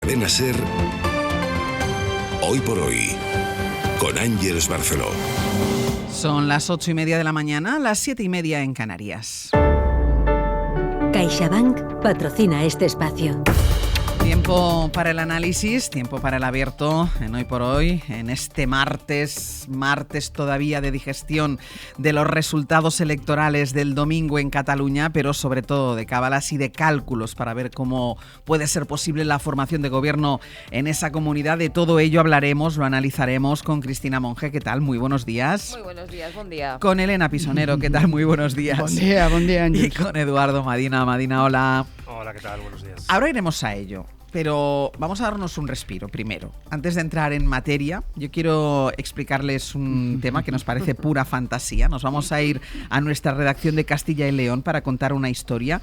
Ven a ser Hoy por Hoy, con Ángeles Barceló. Son las 8:30 de la mañana, las 7:30 en Canarias. CaixaBank patrocina este espacio. Tiempo para el análisis, tiempo para el abierto en Hoy por Hoy, en este martes todavía de digestión de los resultados electorales del domingo en Cataluña, pero sobre todo de cábalas y de cálculos para ver cómo puede ser posible la formación de gobierno en esa comunidad. De todo ello hablaremos, lo analizaremos con Cristina Monge. ¿Qué tal? Muy buenos días. Muy buenos días, buen día. Con Elena Pisonero. ¿Qué tal? Muy buenos días. Buen día, Ángel. Y con Eduardo Madina. Madina, hola. Hola, ¿qué tal? Buenos días. Ahora iremos a ello. Pero vamos a darnos un respiro primero. Antes de entrar en materia, yo quiero explicarles un tema que nos parece pura fantasía. Nos vamos a ir a nuestra redacción de Castilla y León para contar una historia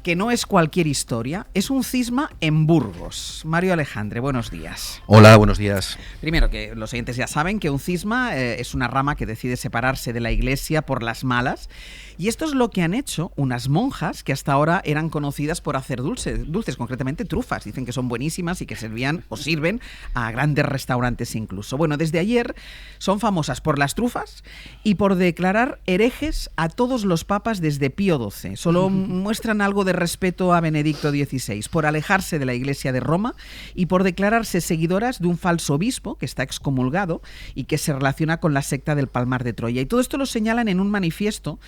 que no es cualquier historia, es un cisma en Burgos. Mario Alejandre, buenos días. Hola, buenos días. Primero, que los oyentes ya saben que un cisma es una rama que decide separarse de la Iglesia por las malas. Y esto es lo que han hecho unas monjas que hasta ahora eran conocidas por hacer dulces, concretamente trufas. Dicen que son buenísimas y que servían o sirven a grandes restaurantes incluso. Bueno, desde ayer son famosas por las trufas y por declarar herejes a todos los papas desde Pío XII. Solo muestran algo de respeto a Benedicto XVI, por alejarse de la Iglesia de Roma y por declararse seguidoras de un falso obispo que está excomulgado y que se relaciona con la secta del Palmar de Troya. Y todo esto lo señalan en un manifiesto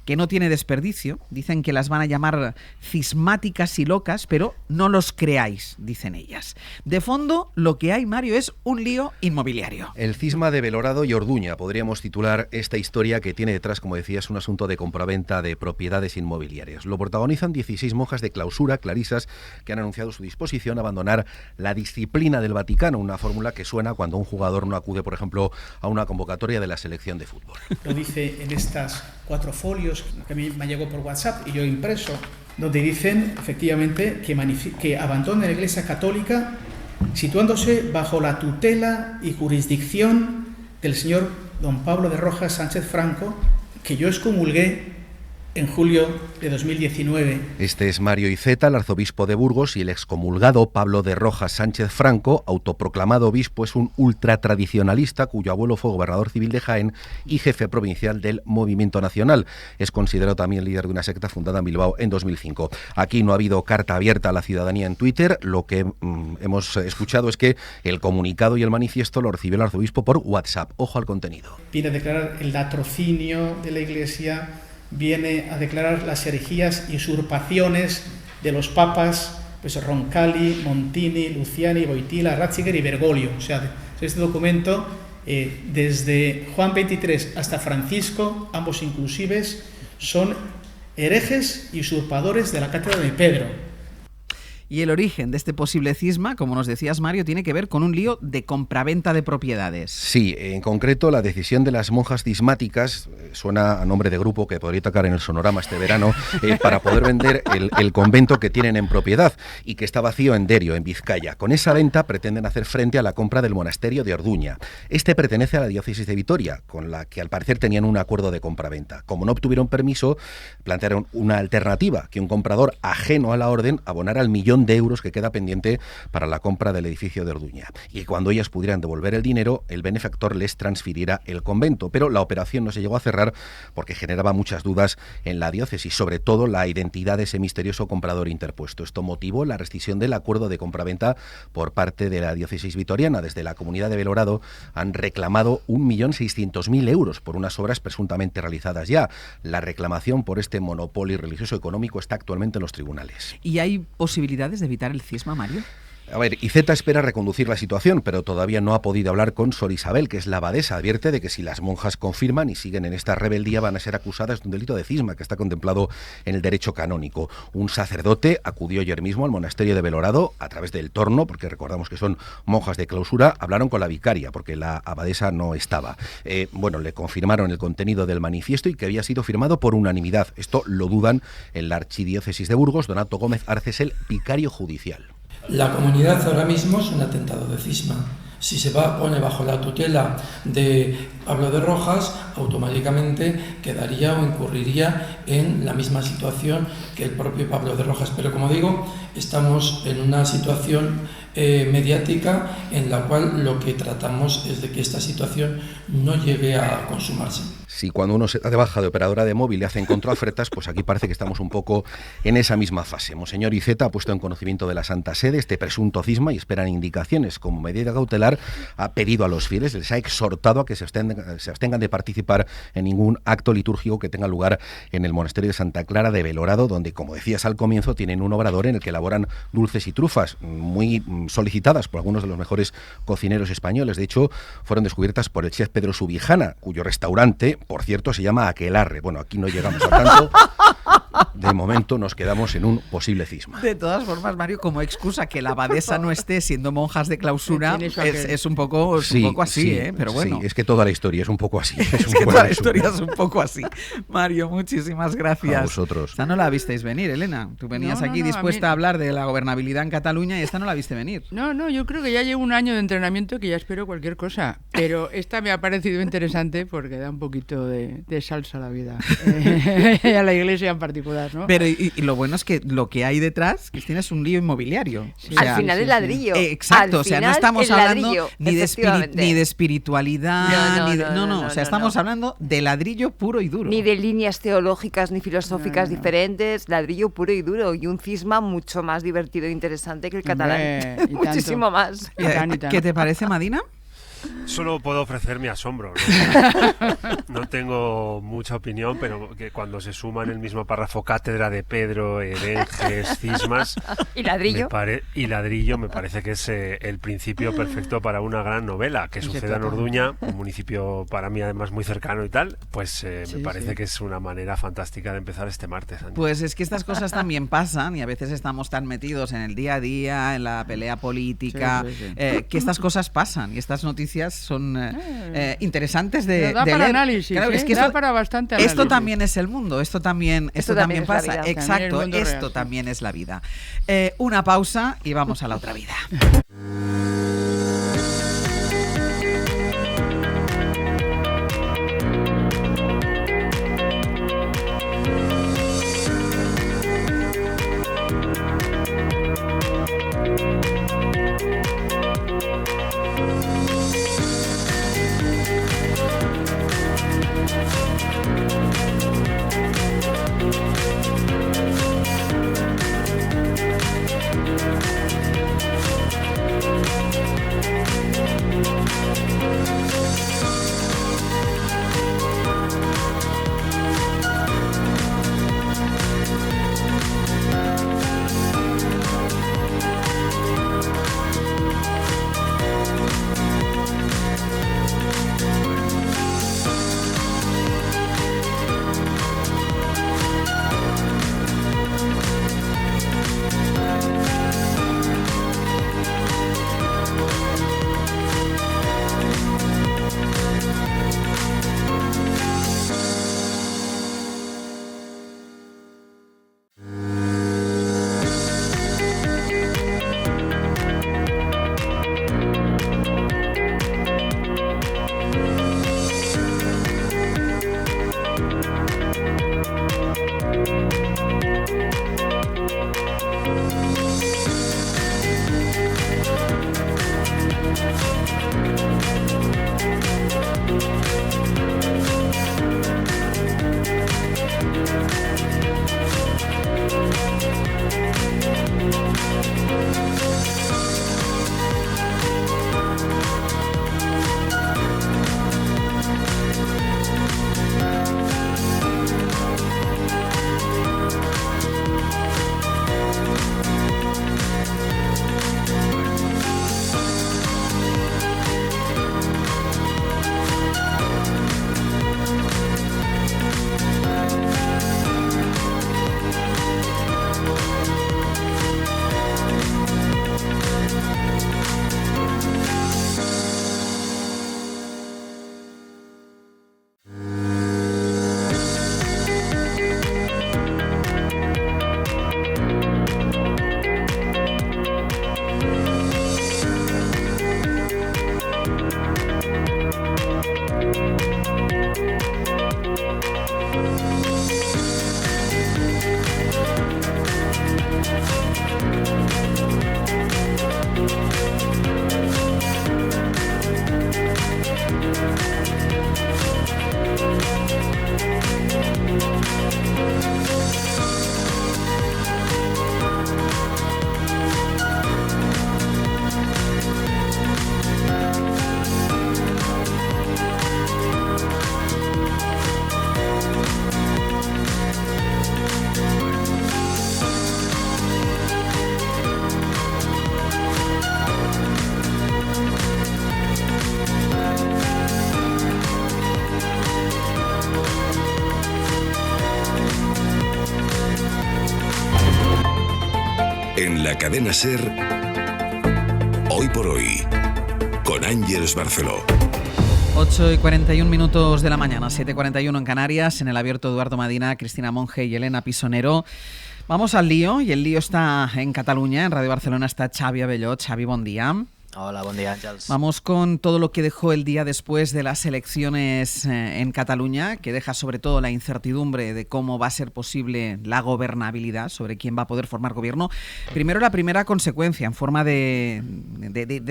que no tiene desperdicio. Dicen que las van a llamar cismáticas y locas, pero no los creáis, dicen ellas. De fondo, lo que hay, Mario, es un lío inmobiliario. El cisma de Belorado y Orduña, podríamos titular esta historia que tiene detrás, como decías, un asunto de compraventa de propiedades inmobiliarias. Lo protagonizan 16 monjas de clausura, clarisas, que han anunciado su disposición a abandonar la disciplina del Vaticano, una fórmula que suena cuando un jugador no acude, por ejemplo, a una convocatoria de la selección de fútbol. Lo dice en estas 4 folios que a mí me llegó por WhatsApp y yo impreso, donde dicen efectivamente que abandona la Iglesia Católica situándose bajo la tutela y jurisdicción del señor don Pablo de Rojas Sánchez Franco, que yo excomulgué en julio de 2019. Este es Mario Iceta, el arzobispo de Burgos, y el excomulgado Pablo de Rojas Sánchez Franco, autoproclamado obispo, es un ultratradicionalista cuyo abuelo fue gobernador civil de Jaén y jefe provincial del Movimiento Nacional. Es considerado también líder de una secta fundada en Bilbao en 2005. Aquí no ha habido carta abierta a la ciudadanía en Twitter. Lo que hemos escuchado es que el comunicado y el manifiesto lo recibió el arzobispo por WhatsApp. Ojo al contenido. Viene a declarar el latrocinio de la Iglesia, viene a declarar las herejías y usurpaciones de los papas, pues Roncalli, Montini, Luciani, Wojtyla, Ratzinger y Bergoglio. O sea, este documento, desde Juan XXIII hasta Francisco, ambos inclusives, son herejes y usurpadores de la cátedra de Pedro. Y el origen de este posible cisma, como nos decías, Mario, tiene que ver con un lío de compraventa de propiedades. Sí, en concreto la decisión de las monjas cismáticas, suena a nombre de grupo que podría tocar en el Sonorama este verano, para poder vender el convento que tienen en propiedad y que está vacío en Derio, en Vizcaya. Con esa venta pretenden hacer frente a la compra del monasterio de Orduña. Este pertenece a la diócesis de Vitoria, con la que al parecer tenían un acuerdo de compraventa. Como no obtuvieron permiso, plantearon una alternativa, que un comprador ajeno a la orden abonara el €1.000.000 que queda pendiente para la compra del edificio de Orduña, y cuando ellas pudieran devolver el dinero, el benefactor les transfiriera el convento. Pero la operación no se llegó a cerrar porque generaba muchas dudas en la diócesis, sobre todo la identidad de ese misterioso comprador interpuesto. Esto motivó la rescisión del acuerdo de compraventa por parte de la diócesis vitoriana. Desde la comunidad de Belorado han reclamado 1.600.000 euros por unas obras presuntamente realizadas ya. La reclamación por este monopolio religioso económico está actualmente en los tribunales. ¿Y hay posibilidades de evitar el cisma, Mario? A ver, Iceta espera reconducir la situación, pero todavía no ha podido hablar con Sor Isabel, que es la abadesa. Advierte de que si las monjas confirman y siguen en esta rebeldía van a ser acusadas de un delito de cisma que está contemplado en el derecho canónico. Un sacerdote acudió ayer mismo al monasterio de Belorado a través del torno, porque recordamos que son monjas de clausura. Hablaron con la vicaria porque la abadesa no estaba. Le confirmaron el contenido del manifiesto y que había sido firmado por unanimidad. Esto lo dudan en la archidiócesis de Burgos. Donato Gómez Arce es el vicario judicial. La comunidad ahora mismo es un atentado de cisma. Si se pone bajo la tutela de Pablo de Rojas, automáticamente quedaría o incurriría en la misma situación que el propio Pablo de Rojas. Pero como digo, estamos en una situación mediática en la cual lo que tratamos es de que esta situación no llegue a consumarse. Si cuando uno se da de baja de operadora de móvil le hacen contraofertas, pues aquí parece que estamos un poco en esa misma fase. Monseñor Iceta ha puesto en conocimiento de la Santa Sede este presunto cisma y esperan indicaciones. Como medida cautelar, ha pedido a los fieles, les ha exhortado a que se abstengan de participar en ningún acto litúrgico que tenga lugar en el monasterio de Santa Clara de Belorado, donde, como decías al comienzo, tienen un obrador en el que elaboran dulces y trufas, muy solicitadas por algunos de los mejores cocineros españoles. De hecho, fueron descubiertas por el chef Pedro Subijana, cuyo restaurante, por cierto, se llama Aquelarre. Bueno, aquí no llegamos a tanto. De momento nos quedamos en un posible cisma. De todas formas, Mario, como excusa que la abadesa no esté siendo monjas de clausura, es un poco así, sí, pero bueno. Sí, es que toda la historia es un poco así. Es que toda la historia es un poco así. Mario, muchísimas gracias. A vosotros. Esta no la visteis venir, Elena. Tú venías aquí dispuesta a hablar de la gobernabilidad en Cataluña y esta no la viste venir. No, yo creo que ya llevo un año de entrenamiento que ya espero cualquier cosa. Pero esta me ha parecido interesante porque da un poquito de salsa a la vida. A la iglesia en particular, ¿no? Pero y lo bueno es que lo que hay detrás, Cristina, es un lío inmobiliario. Sí, al final el ladrillo. Exacto, al o sea, no final, estamos hablando ladrillo, ni de espiritualidad, o sea, estamos hablando de ladrillo puro y duro. Ni de líneas teológicas ni filosóficas diferentes, ladrillo puro y duro, y un cisma mucho más divertido e interesante que el catalán. Muchísimo más. ¿Qué te parece, Madina? Solo puedo ofrecer mi asombro. No tengo mucha opinión, pero que cuando se suma en el mismo párrafo cátedra de Pedro, herejes, cismas y ladrillo, me parece que es el principio perfecto para una gran novela que suceda en Orduña, un municipio para mí además muy cercano y tal, pues me parece que es una manera fantástica de empezar este martes. Ángel. Pues es que estas cosas también pasan y a veces estamos tan metidos en el día a día, en la pelea política, que estas cosas pasan y estas noticias son interesantes de da para leer. análisis, claro, es que da para bastante análisis. Esto también es el mundo, esto también pasa. Exacto, real, esto también es la vida. Una pausa y vamos a la otra vida. Cadena SER, Hoy por Hoy, con Ángeles Barceló. 8:41 de la mañana, 7:41 en Canarias, en el abierto Eduardo Madina, Cristina Monge y Elena Pisonero. Vamos al lío, y el lío está en Cataluña. En Radio Barcelona está Xavi Abelló. Xavi, bon día. Hola, buen día, Àngels. Vamos con todo lo que dejó el día después de las elecciones en Cataluña, que deja sobre todo la incertidumbre de cómo va a ser posible la gobernabilidad, sobre quién va a poder formar gobierno. Primero, la primera consecuencia en forma de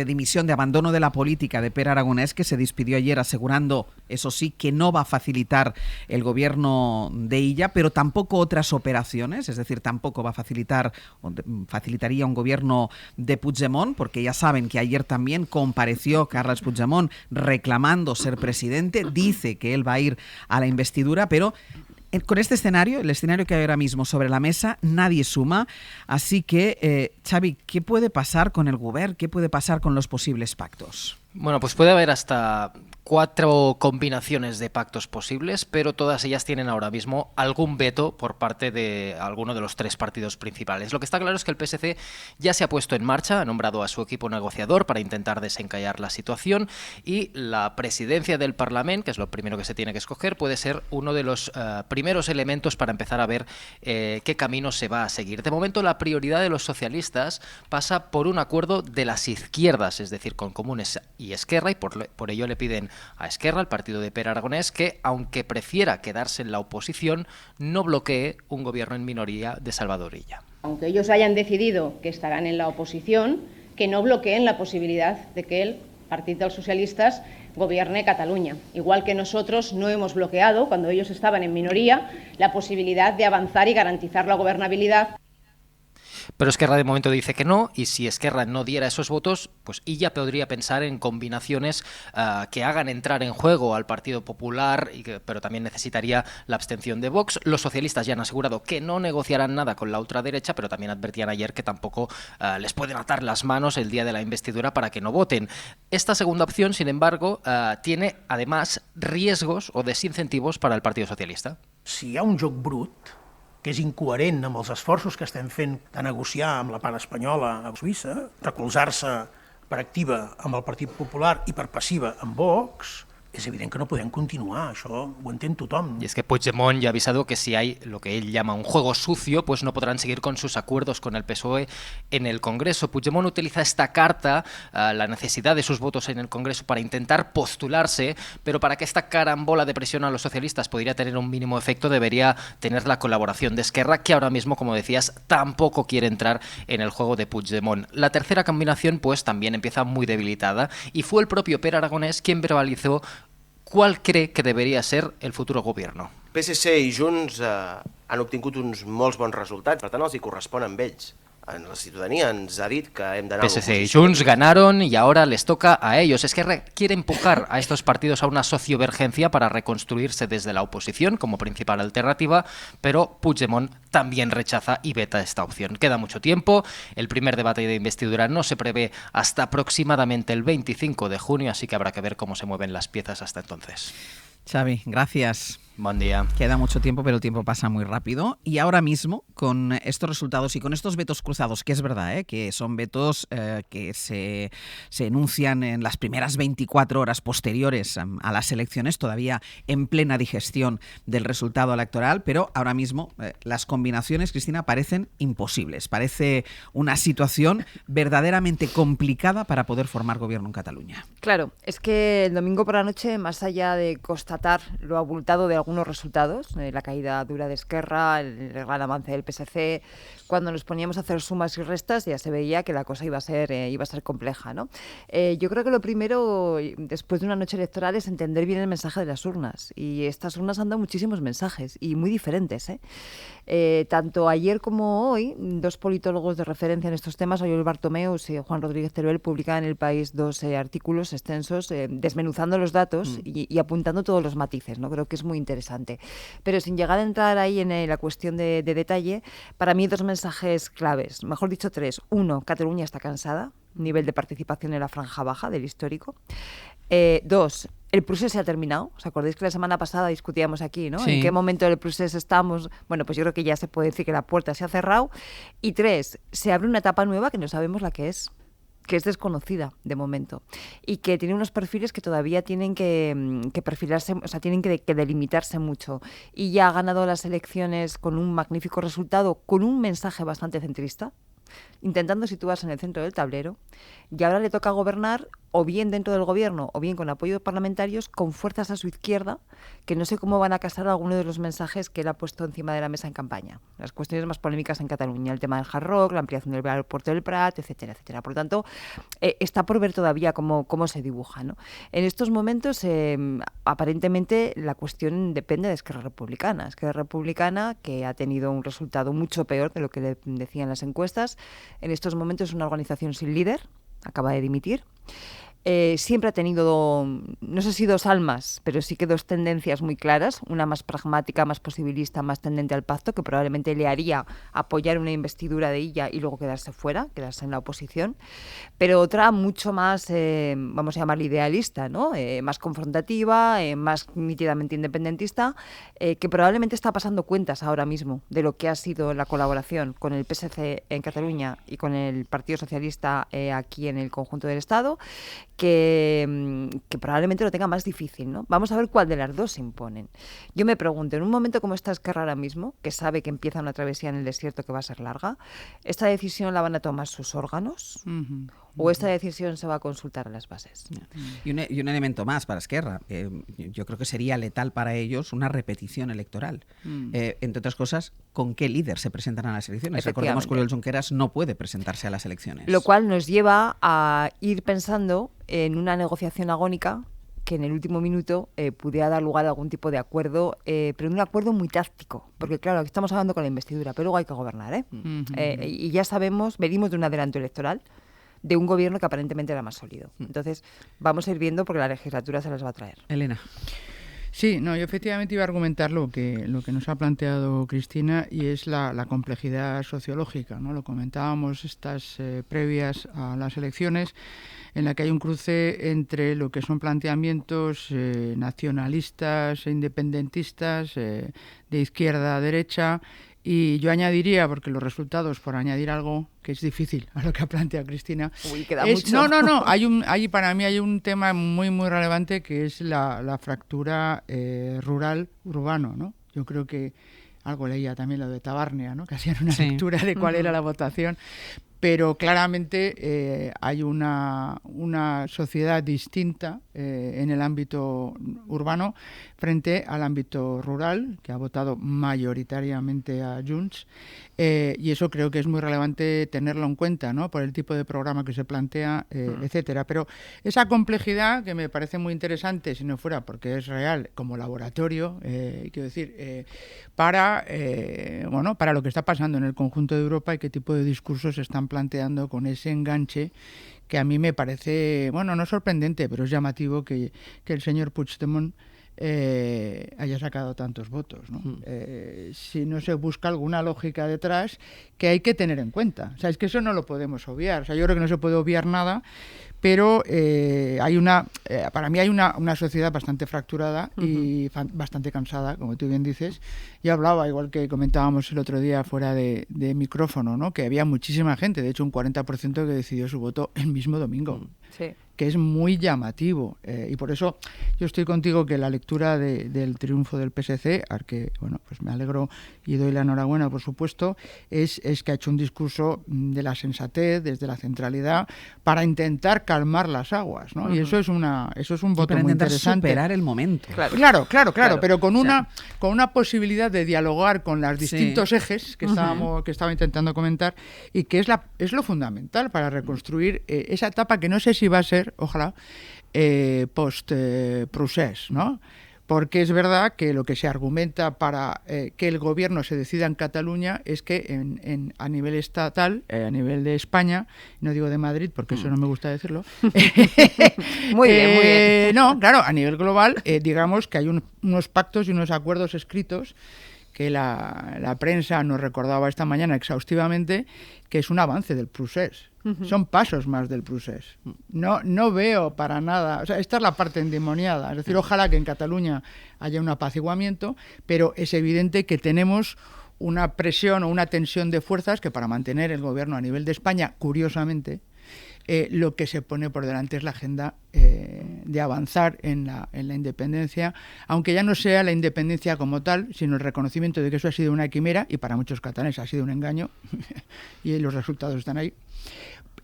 dimisión, de abandono de la política de Pere Aragonès, que se despidió ayer asegurando, eso sí, que no va a facilitar el gobierno de Illa, pero tampoco otras operaciones, es decir, tampoco va a facilitaría un gobierno de Puigdemont, porque ya saben que ayer también compareció Carles Puigdemont reclamando ser presidente, dice que él va a ir a la investidura, pero con este escenario, el escenario que hay ahora mismo sobre la mesa, nadie suma. Así que, Xavi, ¿qué puede pasar con el Govern? ¿Qué puede pasar con los posibles pactos? Bueno, pues puede haber hasta 4 combinaciones de pactos posibles, pero todas ellas tienen ahora mismo algún veto por parte de alguno de los 3 partidos principales. Lo que está claro es que el PSC ya se ha puesto en marcha, ha nombrado a su equipo negociador para intentar desencallar la situación, y la presidencia del Parlament, que es lo primero que se tiene que escoger, puede ser uno de los primeros elementos para empezar a ver qué camino se va a seguir. De momento, la prioridad de los socialistas pasa por un acuerdo de las izquierdas, es decir, con Comunes y Esquerra, y por ello le piden a Esquerra, el partido de Pere Aragonès, que, aunque prefiera quedarse en la oposición, no bloquee un gobierno en minoría de Salvador Illa. Aunque ellos hayan decidido que estarán en la oposición, que no bloqueen la posibilidad de que el Partido de los Socialistas gobierne Cataluña. Igual que nosotros no hemos bloqueado, cuando ellos estaban en minoría, la posibilidad de avanzar y garantizar la gobernabilidad. Pero Esquerra de momento dice que no, y si Esquerra no diera esos votos, pues Illa podría pensar en combinaciones que hagan entrar en juego al Partido Popular, pero también necesitaría la abstención de Vox. Los socialistas ya han asegurado que no negociarán nada con la ultraderecha, pero también advertían ayer que tampoco les pueden atar las manos el día de la investidura para que no voten. Esta segunda opción, sin embargo, tiene además riesgos o desincentivos para el Partido Socialista. Si hi ha un joc brut, que és incoherent amb els esforços que estem fent de negociar amb la part espanyola a Suïssa, recolzar-se per activa amb el Partit Popular i per passiva amb Vox, es evidente que no pueden continuar, això ho entén tothom. Y es que Puigdemont ya ha avisado que si hay lo que él llama un juego sucio, pues no podrán seguir con sus acuerdos con el PSOE en el Congreso. Puigdemont utiliza esta carta, la necesidad de sus votos en el Congreso, para intentar postularse, pero para que esta carambola de presión a los socialistas pudiera tener un mínimo efecto, debería tener la colaboración de Esquerra, que ahora mismo, como decías, tampoco quiere entrar en el juego de Puigdemont. La tercera combinación, pues, también empieza muy debilitada, y fue el propio Pere Aragonès quien verbalizó ¿cuál cree que debería ser el futuro gobierno? PSC i Junts han obtingut uns molts bons resultats, per tant els hi correspon amb ells. La ciudadanía ens ha dit que hem d'anar a l'oposició. PSC y Junts ganaron y ahora les toca a ellos. Esquerra quiere empujar a estos partidos a una sociovergencia para reconstruirse desde la oposición como principal alternativa, pero Puigdemont también rechaza y veta esta opción. Queda mucho tiempo, el primer debate de investidura no se prevé hasta aproximadamente el 25 de junio, así que habrá que ver cómo se mueven las piezas hasta entonces. Xavi, gracias. Buen día. Queda mucho tiempo, pero el tiempo pasa muy rápido. Y ahora mismo, con estos resultados y con estos vetos cruzados, que es verdad, que son vetos que se enuncian en las primeras 24 horas posteriores a las elecciones, todavía en plena digestión del resultado electoral, pero ahora mismo las combinaciones, Cristina, parecen imposibles. Parece una situación verdaderamente complicada para poder formar gobierno en Cataluña. Claro, es que el domingo por la noche, más allá de constatar lo abultado de algunos resultados, la caída dura de Esquerra, el gran avance del PSC, cuando nos poníamos a hacer sumas y restas ya se veía que la cosa iba a ser compleja, ¿no? Yo creo que lo primero, después de una noche electoral, es entender bien el mensaje de las urnas, y estas urnas han dado muchísimos mensajes y muy diferentes, tanto ayer como hoy, 2 politólogos de referencia en estos temas, Oriol Bartomeus y Juan Rodríguez Teruel, publican en El País 2 artículos extensos desmenuzando los datos y apuntando todos los matices, ¿no? Creo que es muy interesante. Pero sin llegar a entrar ahí en la cuestión de detalle, para mí 2 mensajes claves, mejor dicho 3. 1, Cataluña está cansada, nivel de participación en la franja baja del histórico. 2, El procés se ha terminado. ¿Os acordáis que la semana pasada discutíamos aquí, ¿no? Sí. ¿En qué momento del procés estamos? Bueno, pues yo creo que ya se puede decir que la puerta se ha cerrado. Y 3, se abre una etapa nueva que no sabemos la que es desconocida de momento y que tiene unos perfiles que todavía tienen que perfilarse, o sea, tienen que delimitarse mucho. Y ya ha ganado las elecciones con un magnífico resultado, con un mensaje bastante centrista, intentando situarse en el centro del tablero, y ahora le toca gobernar o bien dentro del gobierno o bien con apoyo de parlamentarios con fuerzas a su izquierda que no sé cómo van a casar algunos de los mensajes que él ha puesto encima de la mesa en campaña. Las cuestiones más polémicas en Cataluña, el tema del Hard Rock, la ampliación del aeropuerto del Prat, etcétera, etcétera. Por lo tanto, está por ver todavía cómo se dibuja, ¿no? En estos momentos, aparentemente, la cuestión depende de Esquerra Republicana. Esquerra Republicana, que ha tenido un resultado mucho peor de lo que le decían las encuestas, en estos momentos es una organización sin líder, acaba de dimitir. Siempre ha tenido, no sé si 2 almas, pero sí que 2 tendencias muy claras, una más pragmática, más posibilista, más tendente al pacto, que probablemente le haría apoyar una investidura de ella y luego quedarse fuera, quedarse en la oposición, pero otra mucho más, vamos a llamarla idealista, ¿no? Más confrontativa, más nítidamente independentista, que probablemente está pasando cuentas ahora mismo de lo que ha sido la colaboración con el PSC en Cataluña y con el Partido Socialista aquí en el conjunto del Estado, que probablemente lo tenga más difícil, ¿no? Vamos a ver cuál de las 2 se imponen. Yo me pregunto, en un momento como está Esquerra ahora mismo, que sabe que empieza una travesía en el desierto que va a ser larga, ¿esta decisión la van a tomar sus órganos? ¿O esta decisión se va a consultar a las bases? Y un elemento más para Esquerra. Yo creo que sería letal para ellos una repetición electoral. Entre otras cosas, ¿con qué líder se presentan a las elecciones? Recordemos que Oriol Junqueras no puede presentarse a las elecciones. Lo cual nos lleva a ir pensando en una negociación agónica que en el último minuto pudiera dar lugar a algún tipo de acuerdo, pero un acuerdo muy táctico, porque claro, aquí estamos hablando con la investidura, pero luego hay que gobernar, ¿eh? Y ya sabemos, venimos de un adelanto electoral, de un gobierno que aparentemente era más sólido. Entonces, vamos a ir viendo porque la legislatura se las va a traer. Elena. Sí, no, yo efectivamente iba a argumentar lo que nos ha planteado Cristina, y es la complejidad sociológica, ¿no? Lo comentábamos estas previas a las elecciones, en la que hay un cruce entre lo que son planteamientos nacionalistas e independentistas, de izquierda a derecha. Y yo añadiría, porque los resultados, por añadir algo que es difícil a lo que ha planteado Cristina, queda mucho. No, para mí hay un tema muy muy relevante, que es la fractura rural-urbano, ¿no? Yo creo que algo leía también lo de Tabárnia, ¿no? Que hacían una lectura de cuál era la votación. Pero claramente hay una sociedad distinta en el ámbito urbano frente al ámbito rural, que ha votado mayoritariamente a Junts, y eso creo que es muy relevante tenerlo en cuenta, ¿no? Por el tipo de programa que se plantea, etcétera. Pero esa complejidad, que me parece muy interesante, si no fuera porque es real, como laboratorio, quiero decir, para lo que está pasando en el conjunto de Europa y qué tipo de discursos se están planteando con ese enganche, que a mí me parece, no sorprendente, pero es llamativo que el señor Puigdemont haya sacado tantos votos, ¿no? Si no se busca alguna lógica detrás que hay que tener en cuenta. O sea, es que eso no lo podemos obviar. O sea, yo creo que no se puede obviar nada, pero para mí hay una sociedad bastante fracturada y bastante cansada, como tú bien dices. Yo hablaba, igual que comentábamos el otro día fuera de micrófono, ¿no? Que había muchísima gente, de hecho un 40% que decidió su voto el mismo domingo. Sí. Que es muy llamativo, y por eso yo estoy contigo que la lectura del triunfo del PSC, al que pues me alegro y doy la enhorabuena, por supuesto, es que ha hecho un discurso de la sensatez, desde la centralidad, para intentar calmar las aguas, ¿no? Y eso es un voto muy interesante. Superar el momento. Claro, pero con una posibilidad de dialogar con los distintos ejes que estaba intentando comentar, y que es lo fundamental para reconstruir esa etapa que no sé si va a ser, ojalá, post-procés, ¿no? Porque es verdad que lo que se argumenta para que el gobierno se decida en Cataluña es que a nivel estatal, a nivel de España, no digo de Madrid porque eso no me gusta decirlo, muy bien. No, claro, a nivel global, digamos que hay unos pactos y unos acuerdos escritos que la prensa nos recordaba esta mañana exhaustivamente, que es un avance del procés. Son pasos más del procés. No veo para nada, o sea, esta es la parte endemoniada, es decir, ojalá que en Cataluña haya un apaciguamiento, pero es evidente que tenemos una presión o una tensión de fuerzas que para mantener el gobierno a nivel de España, curiosamente, lo que se pone por delante es la agenda de avanzar en la independencia, aunque ya no sea la independencia como tal, sino el reconocimiento de que eso ha sido una quimera y para muchos catalanes ha sido un engaño y los resultados están ahí.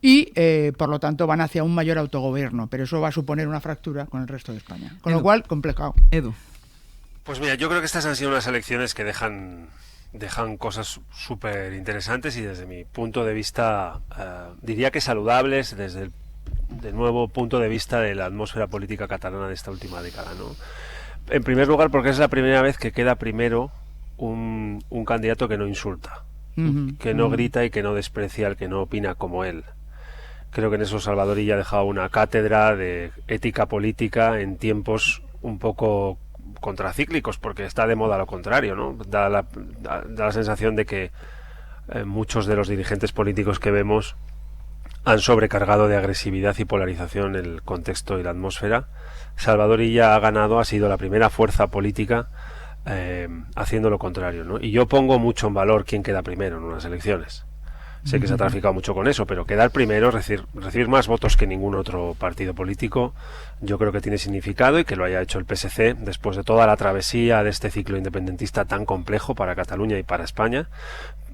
Y, por lo tanto, van hacia un mayor autogobierno, pero eso va a suponer una fractura con el resto de España. Con lo cual, complicado. Edu. Pues mira, yo creo que estas han sido unas elecciones que dejan cosas súper interesantes y desde mi punto de vista diría que saludables desde el nuevo punto de vista de la atmósfera política catalana de esta última década, ¿no? En primer lugar porque es la primera vez que queda primero un candidato que no insulta, que no grita y que no desprecia al que no opina como él. Creo que en eso Salvador Illa ha dejado una cátedra de ética política en tiempos un poco contracíclicos, porque está de moda lo contrario, ¿no? Da la sensación de que muchos de los dirigentes políticos que vemos han sobrecargado de agresividad y polarización el contexto y la atmósfera. Salvador Illa ha ganado, ha sido la primera fuerza política haciendo lo contrario, ¿no? Y yo pongo mucho en valor quién queda primero en unas elecciones. Sé que se ha traficado mucho con eso, pero quedar primero, recibir más votos que ningún otro partido político, yo creo que tiene significado, y que lo haya hecho el PSC después de toda la travesía de este ciclo independentista tan complejo para Cataluña y para España,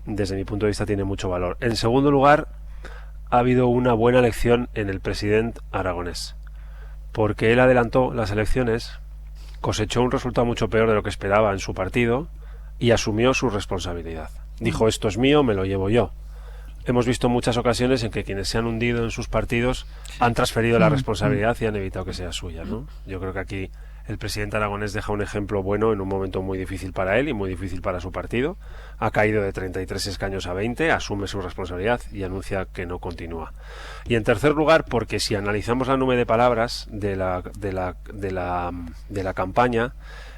desde mi punto de vista tiene mucho valor. En segundo lugar, ha habido una buena elección en el presidente aragonés, porque él adelantó las elecciones, cosechó un resultado mucho peor de lo que esperaba en su partido y asumió su responsabilidad. Dijo, esto es mío, me lo llevo yo. Hemos visto muchas ocasiones en que quienes se han hundido en sus partidos han transferido la responsabilidad y han evitado que sea suya, ¿no? Yo creo que aquí el presidente aragonés deja un ejemplo bueno en un momento muy difícil para él y muy difícil para su partido. Ha caído de 33 escaños a 20, asume su responsabilidad y anuncia que no continúa. Y en tercer lugar, porque si analizamos la nube de palabras de la campaña,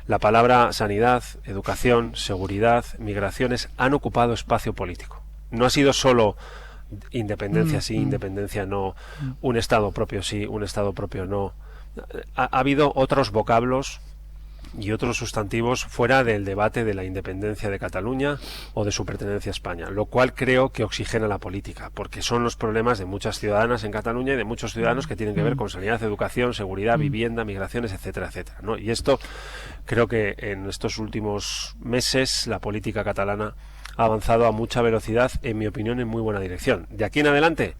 la palabra sanidad, educación, seguridad, migraciones han ocupado espacio político. No ha sido solo independencia sí, independencia no, un Estado propio sí, un Estado propio no. Ha habido otros vocablos y otros sustantivos fuera del debate de la independencia de Cataluña o de su pertenencia a España, lo cual creo que oxigena la política, porque son los problemas de muchas ciudadanas en Cataluña y de muchos ciudadanos que tienen que ver con sanidad, educación, seguridad, vivienda, migraciones, etcétera, etcétera, ¿no? Y esto creo que en estos últimos meses la política catalana ha avanzado a mucha velocidad, en mi opinión, en muy buena dirección. De aquí en adelante,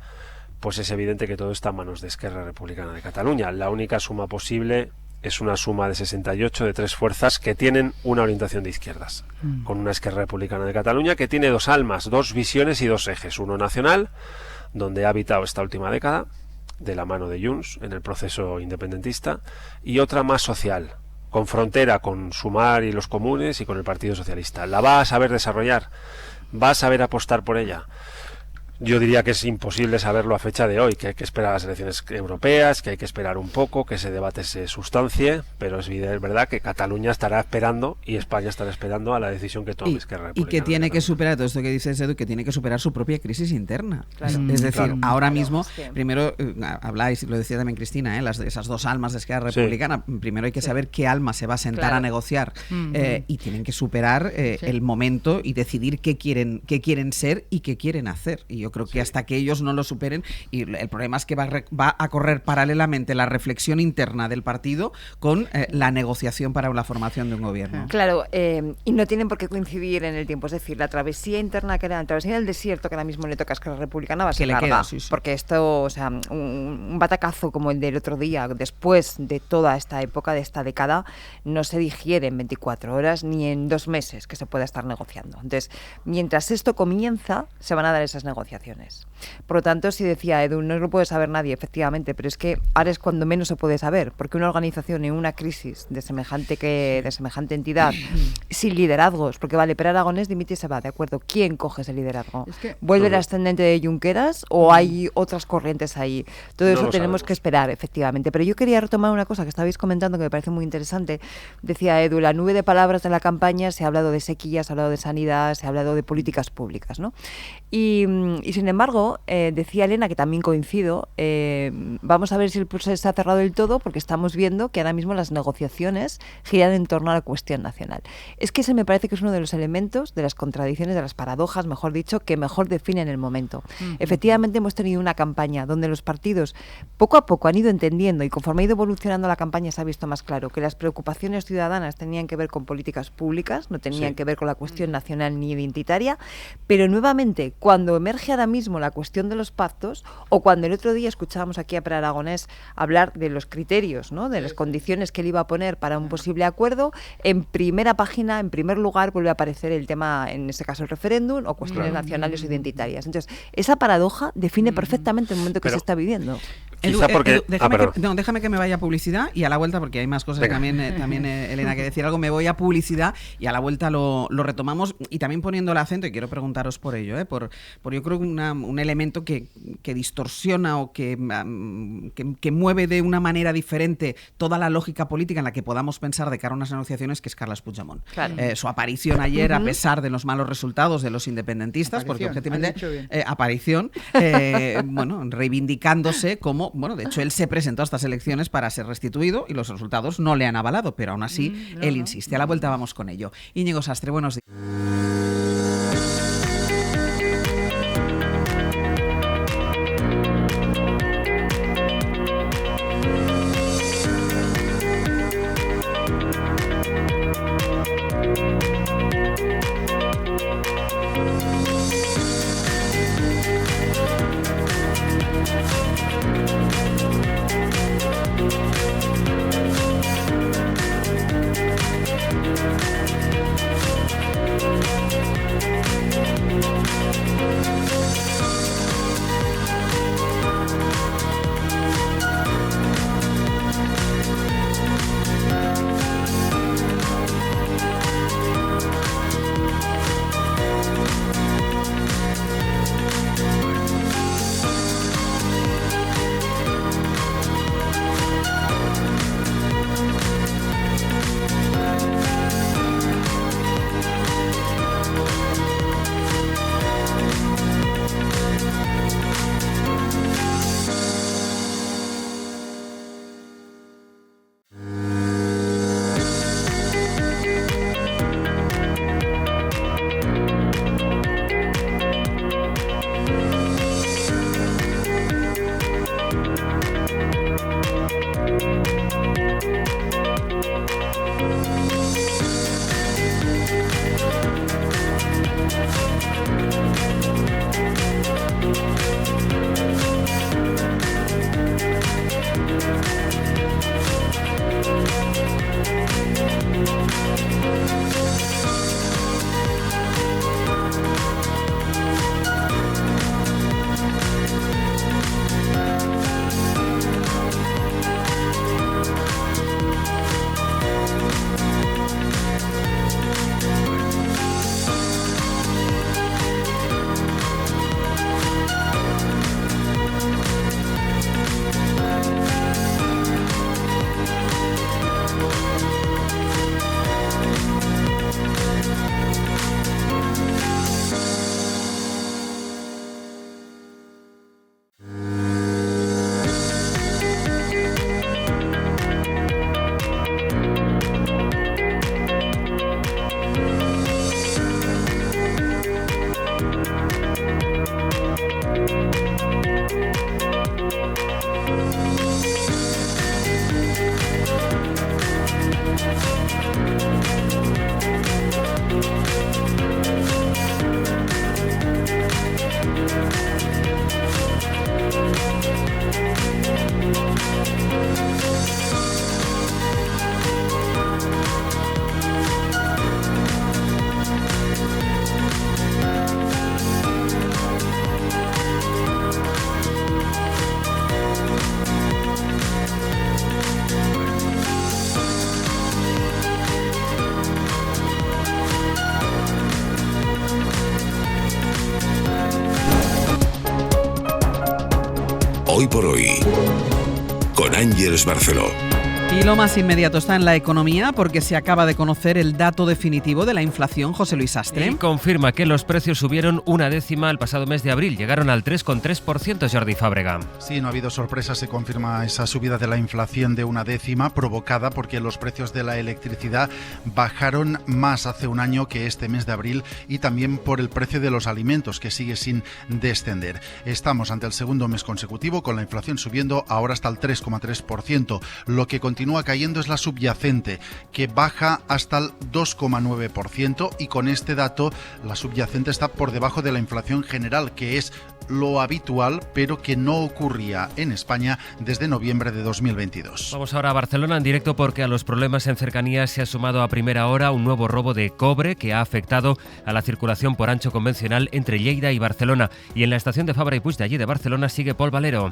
pues es evidente que todo está en manos de Esquerra Republicana de Cataluña. La única suma posible es una suma de 68 de tres fuerzas que tienen una orientación de izquierdas, con una Esquerra Republicana de Cataluña que tiene dos almas, dos visiones y dos ejes. Uno nacional, donde ha habitado esta última década, de la mano de Junts, en el proceso independentista, y otra más social, con frontera con Sumar y los comunes y con el Partido Socialista. ¿La va a saber desarrollar? ¿Va a saber apostar por ella? Yo diría que es imposible saberlo a fecha de hoy, que hay que esperar a las elecciones europeas, que hay que esperar un poco, que ese debate se sustancie, pero es verdad que Cataluña estará esperando y España estará esperando a la decisión que tome Esquerra Republicana. Y que tiene que superar, todo esto que dices, Edu, que tiene que superar su propia crisis interna. Claro. Es decir, ahora mismo, primero, habláis, lo decía también Cristina, esas dos almas de Esquerra Republicana, primero hay que saber qué alma se va a sentar a negociar y tienen que superar el momento y decidir qué quieren ser y qué quieren hacer. Y yo creo que hasta que ellos no lo superen, y el problema es que va a correr paralelamente la reflexión interna del partido con la negociación para la formación de un gobierno. Claro, y no tienen por qué coincidir en el tiempo, es decir, la travesía interna la travesía del desierto que ahora mismo le toca a Esquerra Republicana va a ser larga, porque esto, o sea, un batacazo como el del otro día, después de toda esta época, de esta década, no se digiere en 24 horas ni en 2 meses que se pueda estar negociando. Entonces, mientras esto comienza, se van a dar esas negociaciones. Por lo tanto, si decía Edu, no lo puede saber nadie, efectivamente, pero es que ahora es cuando menos se puede saber, porque una organización en una crisis de semejante entidad, sin liderazgos, porque vale, pero Aragonés dimite y se va, ¿de acuerdo? ¿Quién coge ese liderazgo? ¿Vuelve el ascendente de Junqueras o hay otras corrientes ahí? Todo eso tenemos que esperar, efectivamente. Pero yo quería retomar una cosa que estabais comentando que me parece muy interesante. Decía Edu, la nube de palabras de la campaña, se ha hablado de sequía, se ha hablado de sanidad, se ha hablado de políticas públicas, ¿no? Y Y sin embargo, decía Elena, que también coincido, vamos a ver si el proceso se ha cerrado del todo, porque estamos viendo que ahora mismo las negociaciones giran en torno a la cuestión nacional. Es que ese me parece que es uno de los elementos, de las contradicciones, de las paradojas, mejor dicho, que mejor definen el momento. Efectivamente, hemos tenido una campaña donde los partidos poco a poco han ido entendiendo, y conforme ha ido evolucionando la campaña se ha visto más claro, que las preocupaciones ciudadanas tenían que ver con políticas públicas, no tenían que ver con la cuestión nacional ni identitaria, pero nuevamente, cuando emerge ahora mismo la cuestión de los pactos, o cuando el otro día escuchábamos aquí a Pere Aragonés hablar de los criterios, ¿no?, de las condiciones que él iba a poner para un posible acuerdo, en primera página, en primer lugar, vuelve a aparecer el tema, en este caso el referéndum, o cuestiones nacionales o identitarias. Entonces, esa paradoja define perfectamente el momento que se está viviendo. Déjame que me vaya a publicidad y a la vuelta, porque hay más cosas. También Elena, que decir algo. Me voy a publicidad y a la vuelta lo retomamos, y también poniendo el acento, y quiero preguntaros por ello, por yo creo que un elemento que distorsiona o que mueve de una manera diferente toda la lógica política en la que podamos pensar de cara a unas negociaciones, que es Carles Puigdemont. Claro. Su aparición ayer, a pesar de los malos resultados de los independentistas, porque objetivamente reivindicándose como, de hecho él se presentó a estas elecciones para ser restituido y los resultados no le han avalado, pero aún así él insiste. A la vuelta vamos con ello. Íñigo Sastre, buenos días. Hoy por hoy, con Ángeles Barceló. Y lo más inmediato está en la economía porque se acaba de conocer el dato definitivo de la inflación, José Luis Sastre. Y confirma que los precios subieron 1/10 el pasado mes de abril, llegaron al 3,3%, Jordi Fábrega. Sí, no ha habido sorpresa, se confirma esa subida de la inflación de 1/10 provocada porque los precios de la electricidad bajaron más hace un año que este mes de abril y también por el precio de los alimentos que sigue sin descender. Estamos ante el segundo mes consecutivo con la inflación subiendo ahora hasta el 3,3%. Lo que continúa cayendo es la subyacente, que baja hasta el 2,9%, y con este dato la subyacente está por debajo de la inflación general, que es lo habitual, pero que no ocurría en España desde noviembre de 2022. Vamos ahora a Barcelona en directo porque a los problemas en cercanías se ha sumado a primera hora un nuevo robo de cobre que ha afectado a la circulación por ancho convencional entre Lleida y Barcelona. Y en la estación de Fabra y Puig de allí de Barcelona sigue Pol Valero.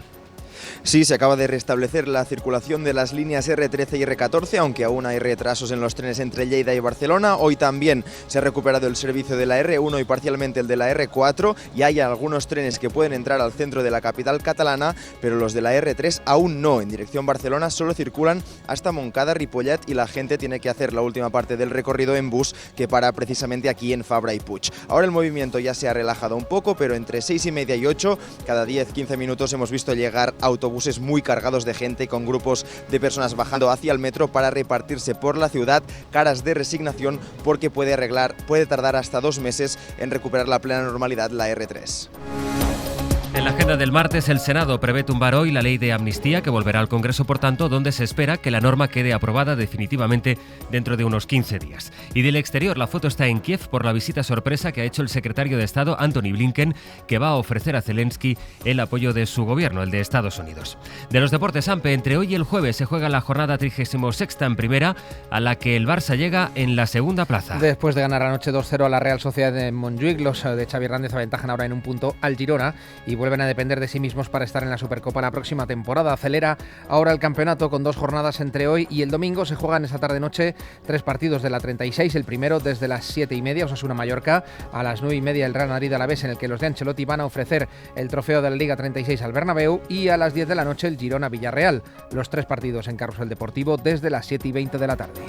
Sí, se acaba de restablecer la circulación de las líneas R13 y R14, aunque aún hay retrasos en los trenes entre Lleida y Barcelona. Hoy también se ha recuperado el servicio de la R1 y parcialmente el de la R4, y hay algunos trenes que pueden entrar al centro de la capital catalana, pero los de la R3 aún no. En dirección Barcelona solo circulan hasta Montcada, Ripollet, y la gente tiene que hacer la última parte del recorrido en bus, que para precisamente aquí en Fabra y Puig. Ahora el movimiento ya se ha relajado un poco, pero entre 6:30 y 8, cada 10-15 minutos hemos visto llegar autobuses muy cargados de gente, con grupos de personas bajando hacia el metro para repartirse por la ciudad, caras de resignación porque puede tardar hasta 2 meses en recuperar la plena normalidad la R3. En la agenda del martes, el Senado prevé tumbar hoy la ley de amnistía, que volverá al Congreso, por tanto, donde se espera que la norma quede aprobada definitivamente dentro de unos 15 días. Y del exterior, la foto está en Kiev por la visita sorpresa que ha hecho el secretario de Estado, Antony Blinken, que va a ofrecer a Zelensky el apoyo de su gobierno, el de Estados Unidos. De los deportes, Ampe, entre hoy y el jueves se juega la jornada 36ª en primera, a la que el Barça llega en la segunda plaza. Después de ganar anoche 2-0 a la Real Sociedad de Montjuïc, los de Xavi Hernández aventajan ahora en un punto al Girona y vuelven a depender de sí mismos para estar en la Supercopa la próxima temporada. Acelera ahora el campeonato con 2 jornadas entre hoy y el domingo. Se juegan esta tarde-noche 3 partidos de la 36. El primero desde las 7:30, Osasuna-Mallorca, a las 9:30 el Real Madrid-Alavés, en el que los de Ancelotti van a ofrecer el trofeo de la Liga 36 al Bernabéu, y a las 10 de la noche el Girona-Villarreal. Los 3 partidos en Carrusel Deportivo desde las 7:20 de la tarde.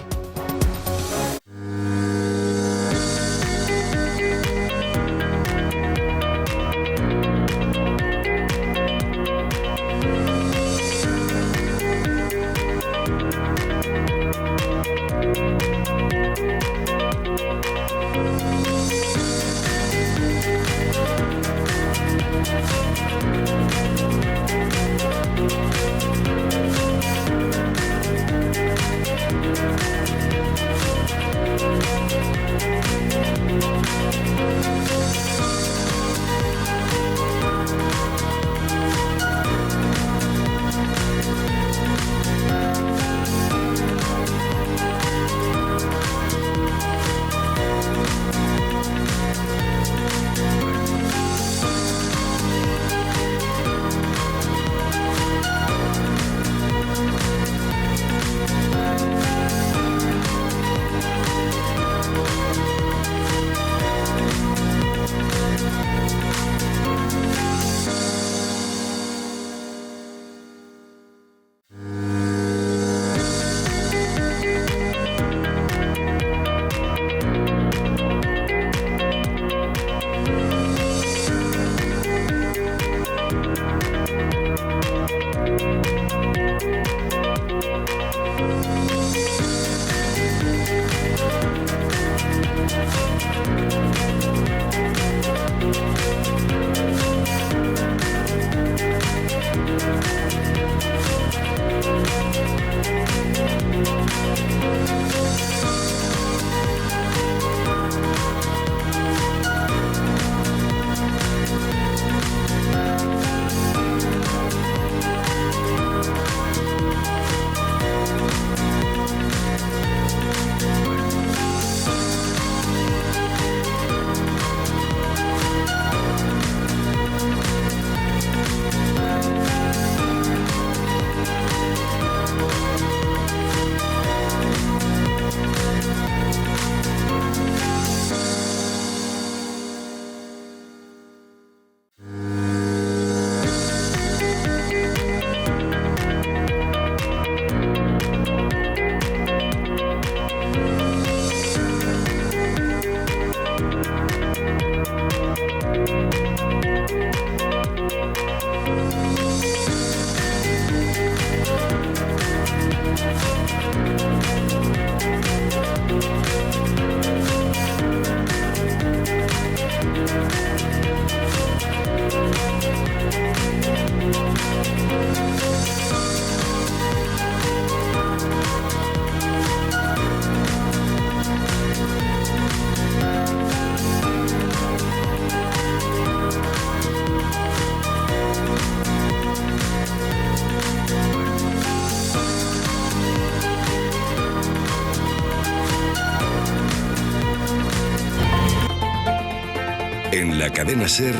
Cadena SER,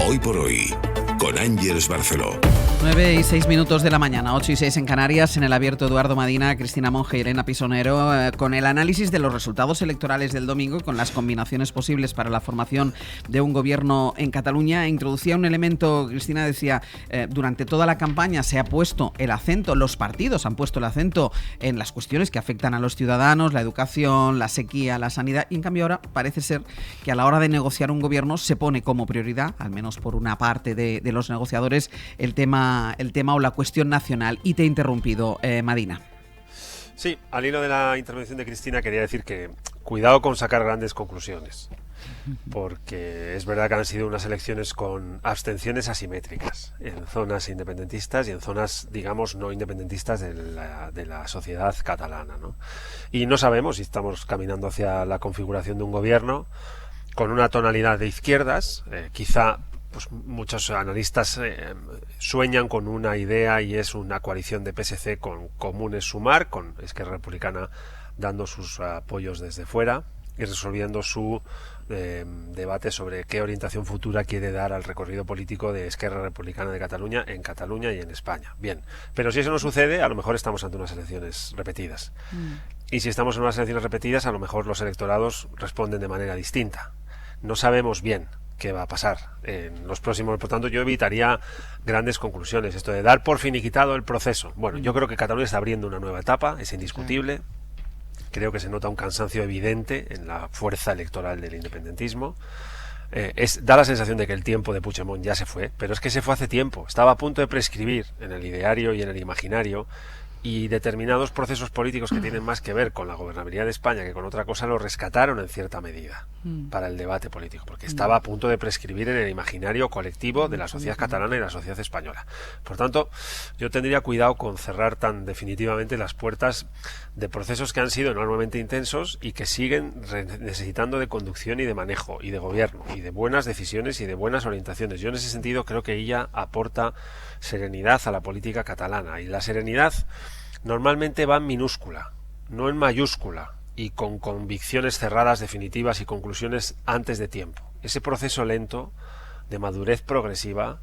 Hoy por Hoy, con Ángeles Barceló. 9:06 de la mañana, 8:06 en Canarias, en el Abierto Eduardo Madina, Cristina Monge y Elena Pisonero, con el análisis de los resultados electorales del domingo y con las combinaciones posibles para la formación de un gobierno en Cataluña. Introducía un elemento, Cristina decía, durante toda la campaña se ha puesto el acento, los partidos han puesto el acento en las cuestiones que afectan a los ciudadanos, la educación, la sequía, la sanidad, y en cambio ahora parece ser que a la hora de negociar un gobierno se pone como prioridad, al menos por una parte de los negociadores, el tema o la cuestión nacional. Y te he interrumpido, Madina. Sí, al hilo de la intervención de Cristina quería decir que cuidado con sacar grandes conclusiones, porque es verdad que han sido unas elecciones con abstenciones asimétricas en zonas independentistas y en zonas, digamos, no independentistas de la sociedad catalana, ¿no? Y no sabemos si estamos caminando hacia la configuración de un gobierno con una tonalidad de izquierdas, quizá pues muchos analistas sueñan con una idea, y es una coalición de PSC con Comunes Sumar, con Esquerra Republicana dando sus apoyos desde fuera y resolviendo su debate sobre qué orientación futura quiere dar al recorrido político de Esquerra Republicana de Cataluña en Cataluña y en España. Bien, pero si eso no sucede, a lo mejor estamos ante unas elecciones repetidas. Y si estamos en unas elecciones repetidas, a lo mejor los electorados responden de manera distinta. No sabemos bien qué va a pasar en los próximos. Por tanto, yo evitaría grandes conclusiones. Esto de dar por finiquitado el proceso. Bueno, yo creo que Cataluña está abriendo una nueva etapa, es indiscutible. Creo que se nota un cansancio evidente en la fuerza electoral del independentismo. Da la sensación de que el tiempo de Puigdemont ya se fue, pero es que se fue hace tiempo. Estaba a punto de prescribir en el ideario y en el imaginario, y determinados procesos políticos que tienen más que ver con la gobernabilidad de España que con otra cosa lo rescataron en cierta medida para el debate político, porque estaba a punto de prescribir en el imaginario colectivo de la sociedad catalana y la sociedad española. Por tanto, yo tendría cuidado con cerrar tan definitivamente las puertas de procesos que han sido enormemente intensos y que siguen necesitando de conducción y de manejo y de gobierno y de buenas decisiones y de buenas orientaciones. Yo en ese sentido creo que ella aporta serenidad a la política catalana, y la serenidad normalmente va en minúscula, no en mayúscula, y con convicciones cerradas, definitivas y conclusiones antes de tiempo. Ese proceso lento, de madurez progresiva,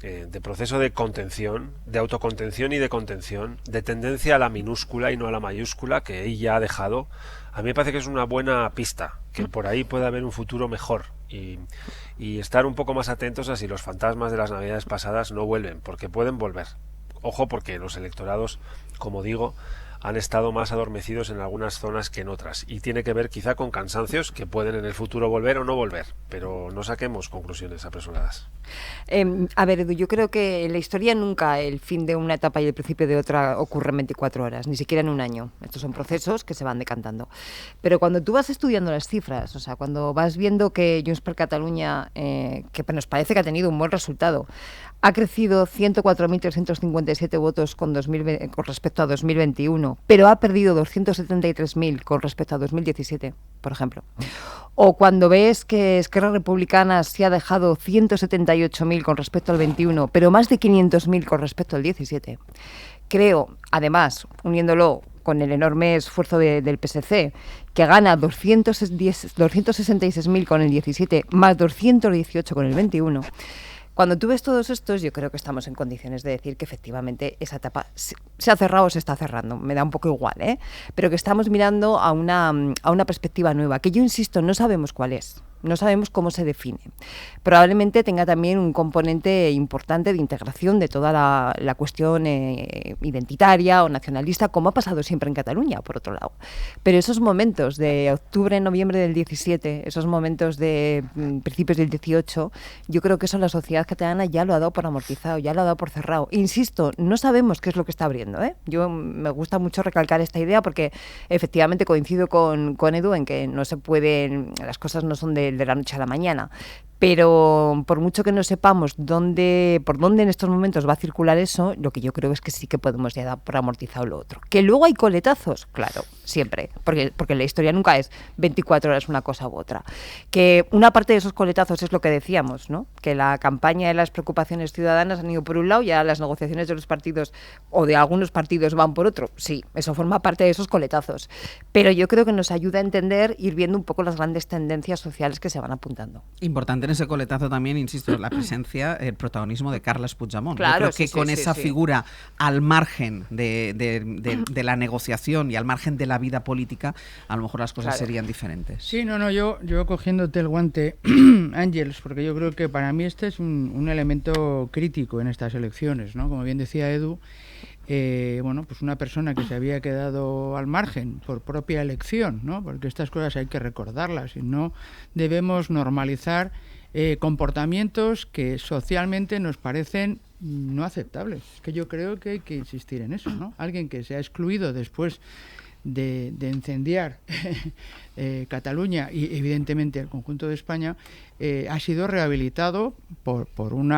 de proceso de contención, de autocontención y de contención, de tendencia a la minúscula y no a la mayúscula, que ella ha dejado, a mí me parece que es una buena pista, que por ahí puede haber un futuro mejor, y estar un poco más atentos a si los fantasmas de las navidades pasadas no vuelven, porque pueden volver. Ojo, porque los electorados, como digo, han estado más adormecidos en algunas zonas que en otras, y tiene que ver quizá con cansancios que pueden en el futuro volver o no volver, pero no saquemos conclusiones apresuradas. A ver, Edu, yo creo que en la historia nunca el fin de una etapa y el principio de otra ocurre en 24 horas, ni siquiera en un año. Estos son procesos que se van decantando. Pero cuando tú vas estudiando las cifras, o sea, cuando vas viendo que Junts per Catalunya, que nos parece que ha tenido un buen resultado, ha crecido 104.357 votos con respecto a 2021, pero ha perdido 273.000 con respecto a 2017, por ejemplo. O cuando ves que Esquerra Republicana se ha dejado 178.000 con respecto al 21, pero más de 500.000 con respecto al 17. Creo, además, uniéndolo con el enorme esfuerzo del PSC, que gana 266.000 con el 17, más 218 con el 21. Cuando tú ves todos estos, yo creo que estamos en condiciones de decir que efectivamente esa etapa se ha cerrado o se está cerrando. Me da un poco igual, ¿eh? Pero que estamos mirando a una perspectiva nueva, que yo insisto, no sabemos cuál es. No sabemos cómo se define. Probablemente tenga también un componente importante de integración de toda la cuestión identitaria o nacionalista, como ha pasado siempre en Cataluña, por otro lado. Pero esos momentos de octubre, noviembre del 17, esos momentos de principios del 18, yo creo que eso la sociedad catalana ya lo ha dado por amortizado, ya lo ha dado por cerrado. Insisto, no sabemos qué es lo que está abriendo, ¿eh? Yo me gusta mucho recalcar esta idea porque efectivamente coincido con Edu en que no se pueden, las cosas no son de la noche a la mañana. Pero por mucho que no sepamos por dónde en estos momentos va a circular eso, lo que yo creo es que sí que podemos ya dar por amortizado lo otro. Que luego hay coletazos, claro, siempre, porque la historia nunca es 24 horas una cosa u otra. Que una parte de esos coletazos es lo que decíamos, ¿no? Que la campaña de las preocupaciones ciudadanas han ido por un lado y ahora las negociaciones de los partidos o de algunos partidos van por otro. Sí, eso forma parte de esos coletazos. Pero yo creo que nos ayuda a entender, ir viendo un poco las grandes tendencias sociales que se van apuntando. Importante en ese coletazo también, insisto, la presencia, el protagonismo de Carles Puigdemont. Claro, yo creo que con esa figura al margen de la negociación y al margen de la vida política, a lo mejor las cosas serían diferentes. Sí, yo cogiéndote el guante, Ángels, porque yo creo que para mí este es un elemento crítico en estas elecciones, ¿no? Como bien decía Edu, pues una persona que se había quedado al margen por propia elección, ¿no? Porque estas cosas hay que recordarlas y no debemos normalizar comportamientos que socialmente nos parecen no aceptables. Es que yo creo que hay que insistir en eso, ¿no? Alguien que se ha excluido después de incendiar Cataluña y evidentemente el conjunto de España, ha sido rehabilitado por un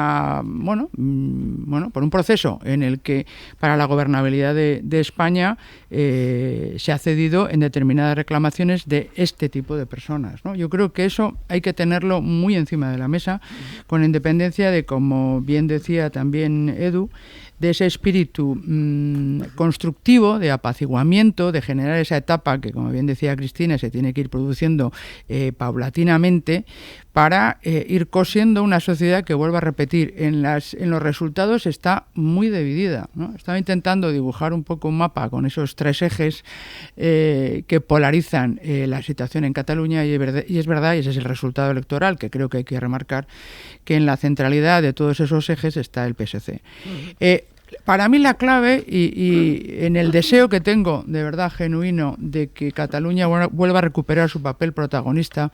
proceso en el que para la gobernabilidad de España se ha cedido en determinadas reclamaciones de este tipo de personas, ¿no? Yo creo que eso hay que tenerlo muy encima de la mesa, con independencia de, como bien decía también Edu, de ese espíritu constructivo, de apaciguamiento, de generar esa etapa que, como bien decía Cristina, se tiene que ir produciendo paulatinamente para ir cosiendo una sociedad que, vuelvo a repetir, en los resultados está muy dividida, ¿no? Estaba intentando dibujar un poco un mapa con esos 3 ejes que polarizan la situación en Cataluña y es verdad, y ese es el resultado electoral, que creo que hay que remarcar, que en la centralidad de todos esos ejes está el PSC. Para mí la clave, y en el deseo que tengo de verdad genuino de que Cataluña vuelva a recuperar su papel protagonista,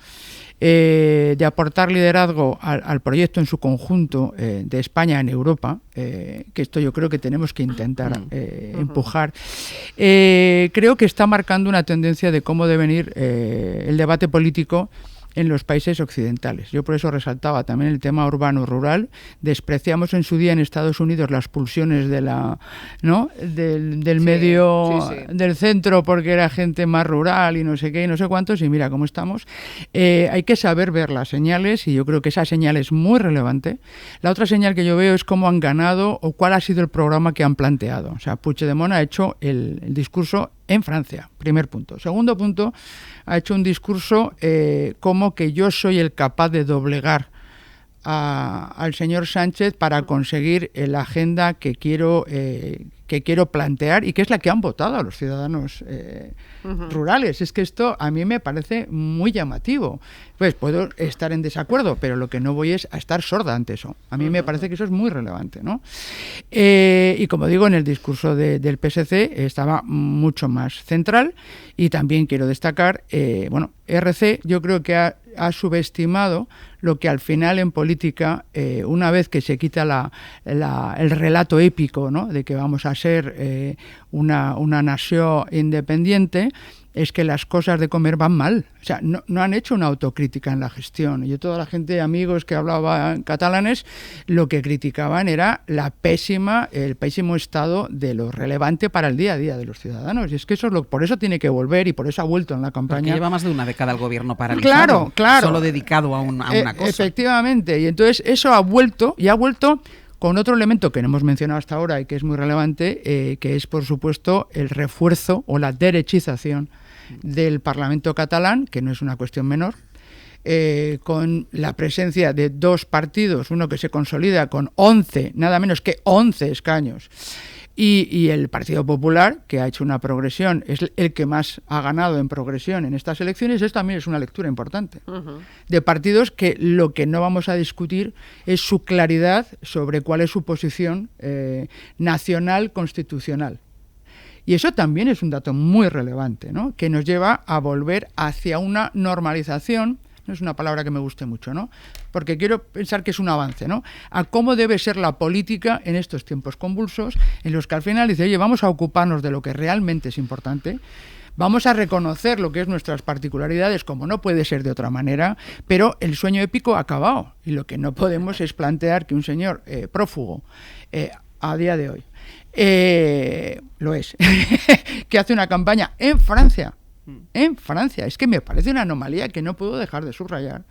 de aportar liderazgo al proyecto en su conjunto de España en Europa, que esto yo creo que tenemos que intentar empujar, creo que está marcando una tendencia de cómo debe ir el debate político en los países occidentales. Yo por eso resaltaba también el tema urbano-rural. Despreciamos en su día en Estados Unidos las pulsiones del medio del centro porque era gente más rural y no sé qué y no sé cuántos, y mira cómo estamos. Hay que saber ver las señales y yo creo que esa señal es muy relevante. La otra señal que yo veo es cómo han ganado o cuál ha sido el programa que han planteado. O sea, Puigdemont ha hecho el discurso en Francia, primer punto. Segundo punto, ha hecho un discurso como que yo soy el capaz de doblegar al señor Sánchez para conseguir la agenda que quiero plantear y que es la que han votado a los ciudadanos rurales. Es que esto a mí me parece muy llamativo. Pues puedo estar en desacuerdo, pero lo que no voy es a estar sorda ante eso. A mí me parece que eso es muy relevante, ¿no? Y como digo, en el discurso del PSC estaba mucho más central y también quiero destacar, RC yo creo que ha subestimado lo que al final en política, una vez que se quita el relato épico, ¿no?, de que vamos a ser una nación independiente, es que las cosas de comer van mal. O sea, no han hecho una autocrítica en la gestión. Yo, toda la gente, amigos que hablaban catalanes, lo que criticaban era el pésimo estado de lo relevante para el día a día de los ciudadanos. Y es que por eso tiene que volver y por eso ha vuelto en la campaña. Porque lleva más de una década el gobierno paralizado. Claro. Solo dedicado a una cosa. Efectivamente. Y entonces eso ha vuelto con otro elemento que no hemos mencionado hasta ahora y que es muy relevante, que es, por supuesto, el refuerzo o la derechización del Parlamento catalán, que no es una cuestión menor, con la presencia de 2 partidos, uno que se consolida con 11, nada menos que 11 escaños, y el Partido Popular, que ha hecho una progresión, es el que más ha ganado en progresión en estas elecciones. Esto también es una lectura importante. De partidos que lo que no vamos a discutir es su claridad sobre cuál es su posición nacional constitucional. Y eso también es un dato muy relevante, ¿no?, que nos lleva a volver hacia una normalización. No es una palabra que me guste mucho, ¿no?, porque quiero pensar que es un avance, ¿no?, a cómo debe ser la política en estos tiempos convulsos, en los que al final dice, oye, vamos a ocuparnos de lo que realmente es importante, vamos a reconocer lo que es nuestras particularidades, como no puede ser de otra manera, pero el sueño épico ha acabado. Y lo que no podemos es plantear que un señor prófugo a día de hoy lo es, que hace una campaña en Francia, es que me parece una anomalía que no puedo dejar de subrayar,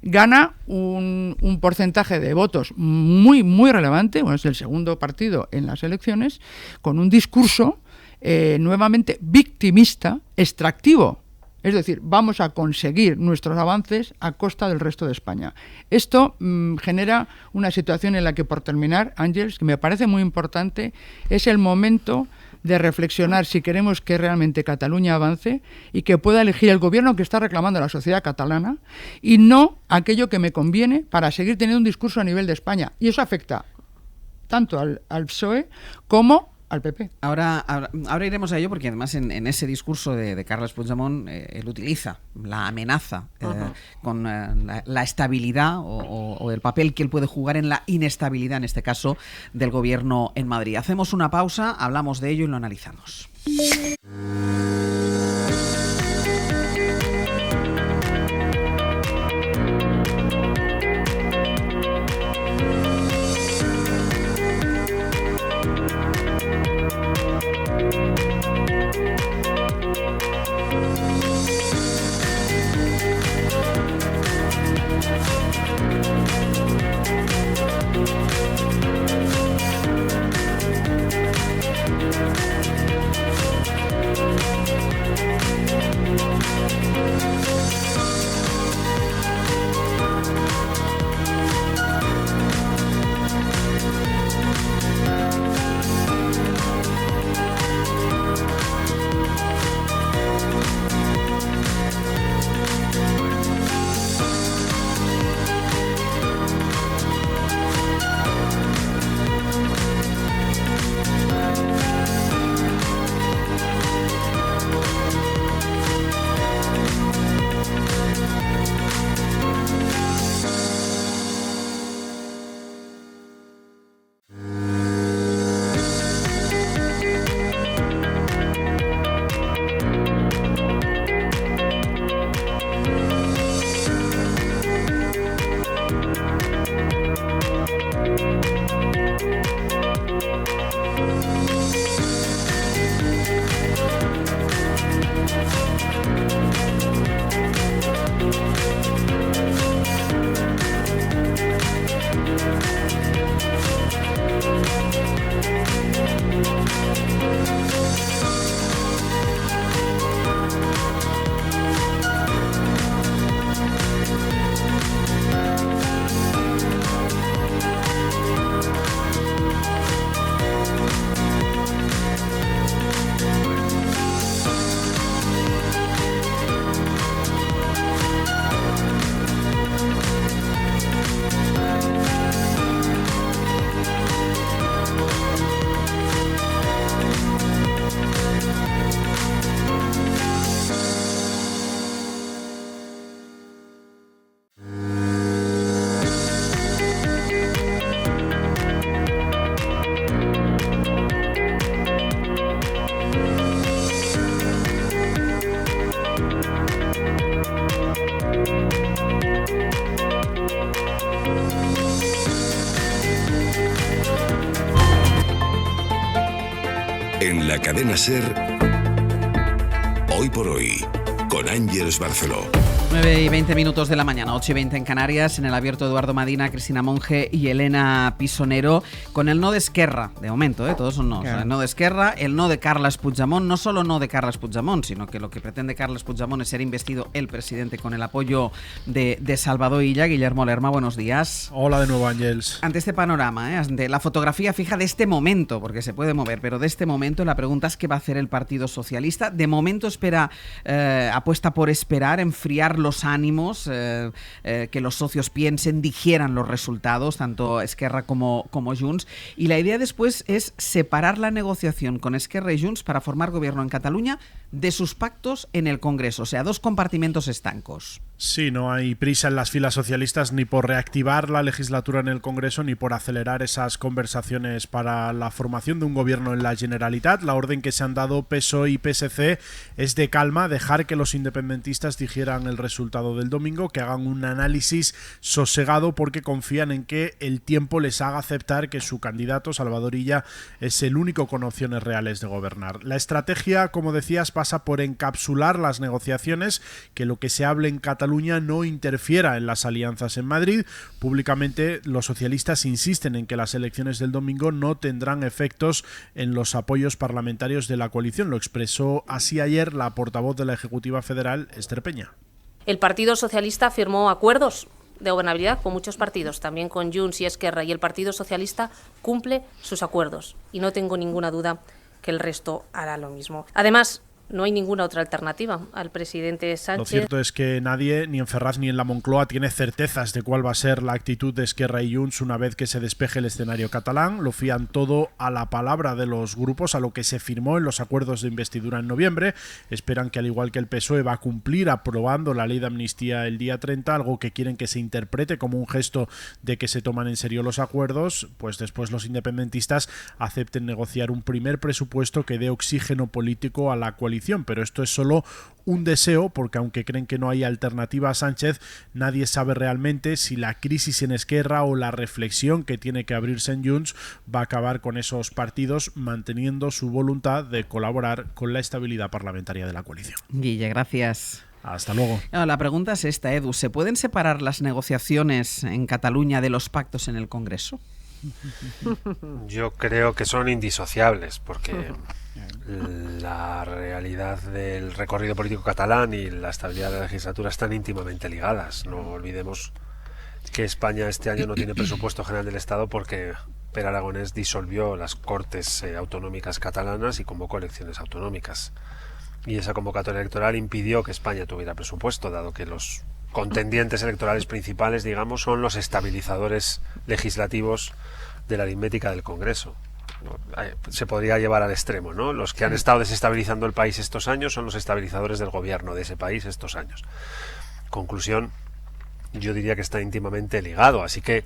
gana un porcentaje de votos muy, muy relevante, bueno, es el segundo partido en las elecciones, con un discurso nuevamente victimista, extractivo. Es decir, vamos a conseguir nuestros avances a costa del resto de España. Esto genera una situación en la que, por terminar, Àngels, que me parece muy importante, es el momento de reflexionar si queremos que realmente Cataluña avance y que pueda elegir el gobierno que está reclamando la sociedad catalana y no aquello que me conviene para seguir teniendo un discurso a nivel de España. Y eso afecta tanto al PSOE como al PP. Ahora iremos a ello, porque además en ese discurso de Carles Puigdemont él utiliza la amenaza con la estabilidad o el papel que él puede jugar en la inestabilidad, en este caso, del gobierno en Madrid. Hacemos una pausa, hablamos de ello y lo analizamos. En la cadena SER, Hoy por Hoy, con Àngels Barceló. 9:20 de la mañana, 8:20 en Canarias, en el abierto Eduardo Madina, Cristina Monge y Elena Pisonero, con el no de Esquerra, de momento, todos son no. Claro. El no de Esquerra, el no de Carles Puigdemont, no solo no de Carles Puigdemont, sino que lo que pretende Carles Puigdemont es ser investido el presidente con el apoyo de Salvador Illa. Guillermo Lerma, buenos días. Hola de nuevo, Àngels. Ante este panorama, ante la fotografía fija de este momento, porque se puede mover, pero de este momento la pregunta es qué va a hacer el Partido Socialista. De momento apuesta por esperar, enfriar los ánimos, que los socios piensen, digieran los resultados, tanto Esquerra como Junts, y la idea después es separar la negociación con Esquerra y Junts para formar gobierno en Cataluña de sus pactos en el Congreso, o sea, dos compartimentos estancos. Sí, no hay prisa en las filas socialistas ni por reactivar la legislatura en el Congreso ni por acelerar esas conversaciones para la formación de un gobierno en la Generalitat. La orden que se han dado PSOE y PSC es de calma, dejar que los independentistas digieran el resultado del domingo, que hagan un análisis sosegado porque confían en que el tiempo les haga aceptar que su candidato, Salvador Illa, es el único con opciones reales de gobernar. La estrategia, como decías, pasa por encapsular las negociaciones, que lo que se hable en Cataluña no interfiera en las alianzas en Madrid. Públicamente, los socialistas insisten en que las elecciones del domingo no tendrán efectos en los apoyos parlamentarios de la coalición. Lo expresó así ayer la portavoz de la Ejecutiva Federal, Esther Peña. El Partido Socialista firmó acuerdos de gobernabilidad con muchos partidos, también con Junts y Esquerra, y el Partido Socialista cumple sus acuerdos. Y no tengo ninguna duda que el resto hará lo mismo. Además, no hay ninguna otra alternativa al presidente Sánchez. Lo cierto es que nadie, ni en Ferraz ni en la Moncloa, tiene certezas de cuál va a ser la actitud de Esquerra y Junts una vez que se despeje el escenario catalán. Lo fían todo a la palabra de los grupos, a lo que se firmó en los acuerdos de investidura en noviembre. Esperan que, al igual que el PSOE, va a cumplir aprobando la ley de amnistía el día 30, algo que quieren que se interprete como un gesto de que se toman en serio los acuerdos, pues después los independentistas acepten negociar un primer presupuesto que dé oxígeno político a la coalición. Pero esto es solo un deseo, porque aunque creen que no hay alternativa a Sánchez, nadie sabe realmente si la crisis en Esquerra o la reflexión que tiene que abrirse en Junts va a acabar con esos partidos manteniendo su voluntad de colaborar con la estabilidad parlamentaria de la coalición. Guille, gracias. Hasta luego. No, la pregunta es esta, Edu. ¿Se pueden separar las negociaciones en Cataluña de los pactos en el Congreso? Yo creo que son indisociables, porque la realidad del recorrido político catalán y la estabilidad de la legislatura están íntimamente ligadas. No olvidemos que España este año no tiene presupuesto general del Estado porque Pere Aragonés disolvió las Cortes autonómicas catalanas y convocó elecciones autonómicas. Y esa convocatoria electoral impidió que España tuviera presupuesto, dado que los contendientes electorales principales, digamos, son los estabilizadores legislativos de la aritmética del Congreso. Se podría llevar al extremo, ¿no? Los que han estado desestabilizando el país estos años son los estabilizadores del gobierno de ese país estos años. Conclusión, yo diría que está íntimamente ligado, así que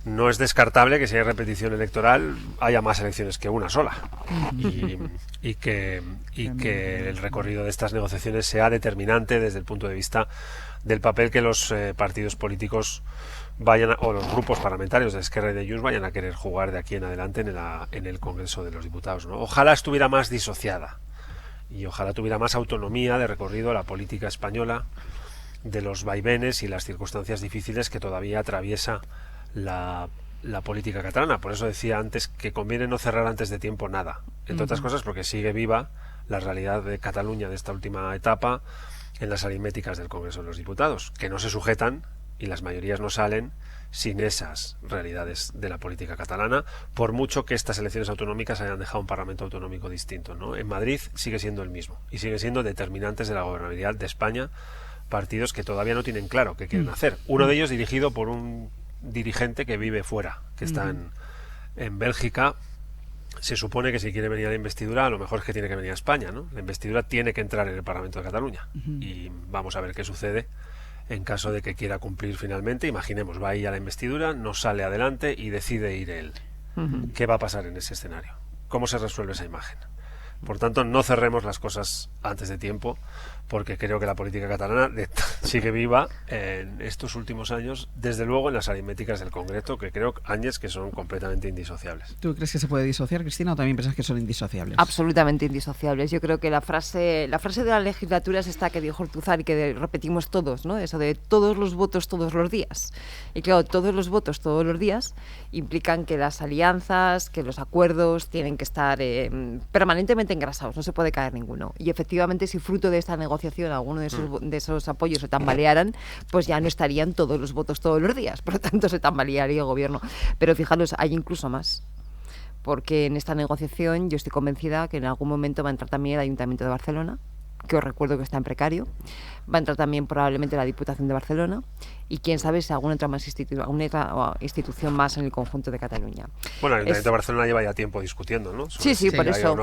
no es descartable que si hay repetición electoral haya más elecciones que una sola y que el recorrido de estas negociaciones sea determinante desde el punto de vista del papel que los partidos políticos o los grupos parlamentarios de Esquerra y de Junts vayan a querer jugar de aquí en adelante en el Congreso de los Diputados, ¿no? Ojalá estuviera más disociada y ojalá tuviera más autonomía de recorrido la política española de los vaivenes y las circunstancias difíciles que todavía atraviesa la política catalana. Por eso decía antes que conviene no cerrar antes de tiempo nada, entre otras cosas porque sigue viva la realidad de Cataluña de esta última etapa en las aritméticas del Congreso de los Diputados, que no se sujetan y las mayorías no salen sin esas realidades de la política catalana, por mucho que estas elecciones autonómicas hayan dejado un Parlamento autonómico distinto, ¿no? En Madrid sigue siendo el mismo y siguen siendo determinantes de la gobernabilidad de España partidos que todavía no tienen claro qué quieren hacer. Uno de ellos dirigido por un dirigente que vive fuera, que está en Bélgica. Se supone que si quiere venir a la investidura, a lo mejor es que tiene que venir a España, ¿no? La investidura tiene que entrar en el Parlamento de Cataluña y vamos a ver qué sucede en caso de que quiera cumplir finalmente. Imaginemos, va ahí a la investidura, no sale adelante y decide ir él. ¿Qué va a pasar en ese escenario? ¿Cómo se resuelve esa imagen? Por tanto, no cerremos las cosas antes de tiempo, porque creo que la política catalana sigue viva en estos últimos años, desde luego en las aritméticas del Congreso, que creo, Áñez, que son completamente indisociables. ¿Tú crees que se puede disociar, Cristina, o también piensas que son indisociables? Absolutamente indisociables. Yo creo que la frase de la legislatura es esta que dijo Ortuzar y que repetimos todos, ¿no? Eso de todos los votos todos los días. Y claro, todos los votos todos los días implican que las alianzas, que los acuerdos tienen que estar permanentemente engrasados, no se puede caer ninguno. Y efectivamente, si fruto de esta negociación alguno de esos apoyos se tambalearan, pues ya no estarían todos los votos todos los días, por lo tanto se tambalearía el gobierno. Pero fijaros, hay incluso más, porque en esta negociación yo estoy convencida que en algún momento va a entrar también el Ayuntamiento de Barcelona, que os recuerdo que está en precario. Va a entrar también probablemente la Diputación de Barcelona y quién sabe si alguna otra institución más en el conjunto de Cataluña. Bueno, el Ayuntamiento de Barcelona lleva ya tiempo discutiendo, ¿no? Sí, por eso.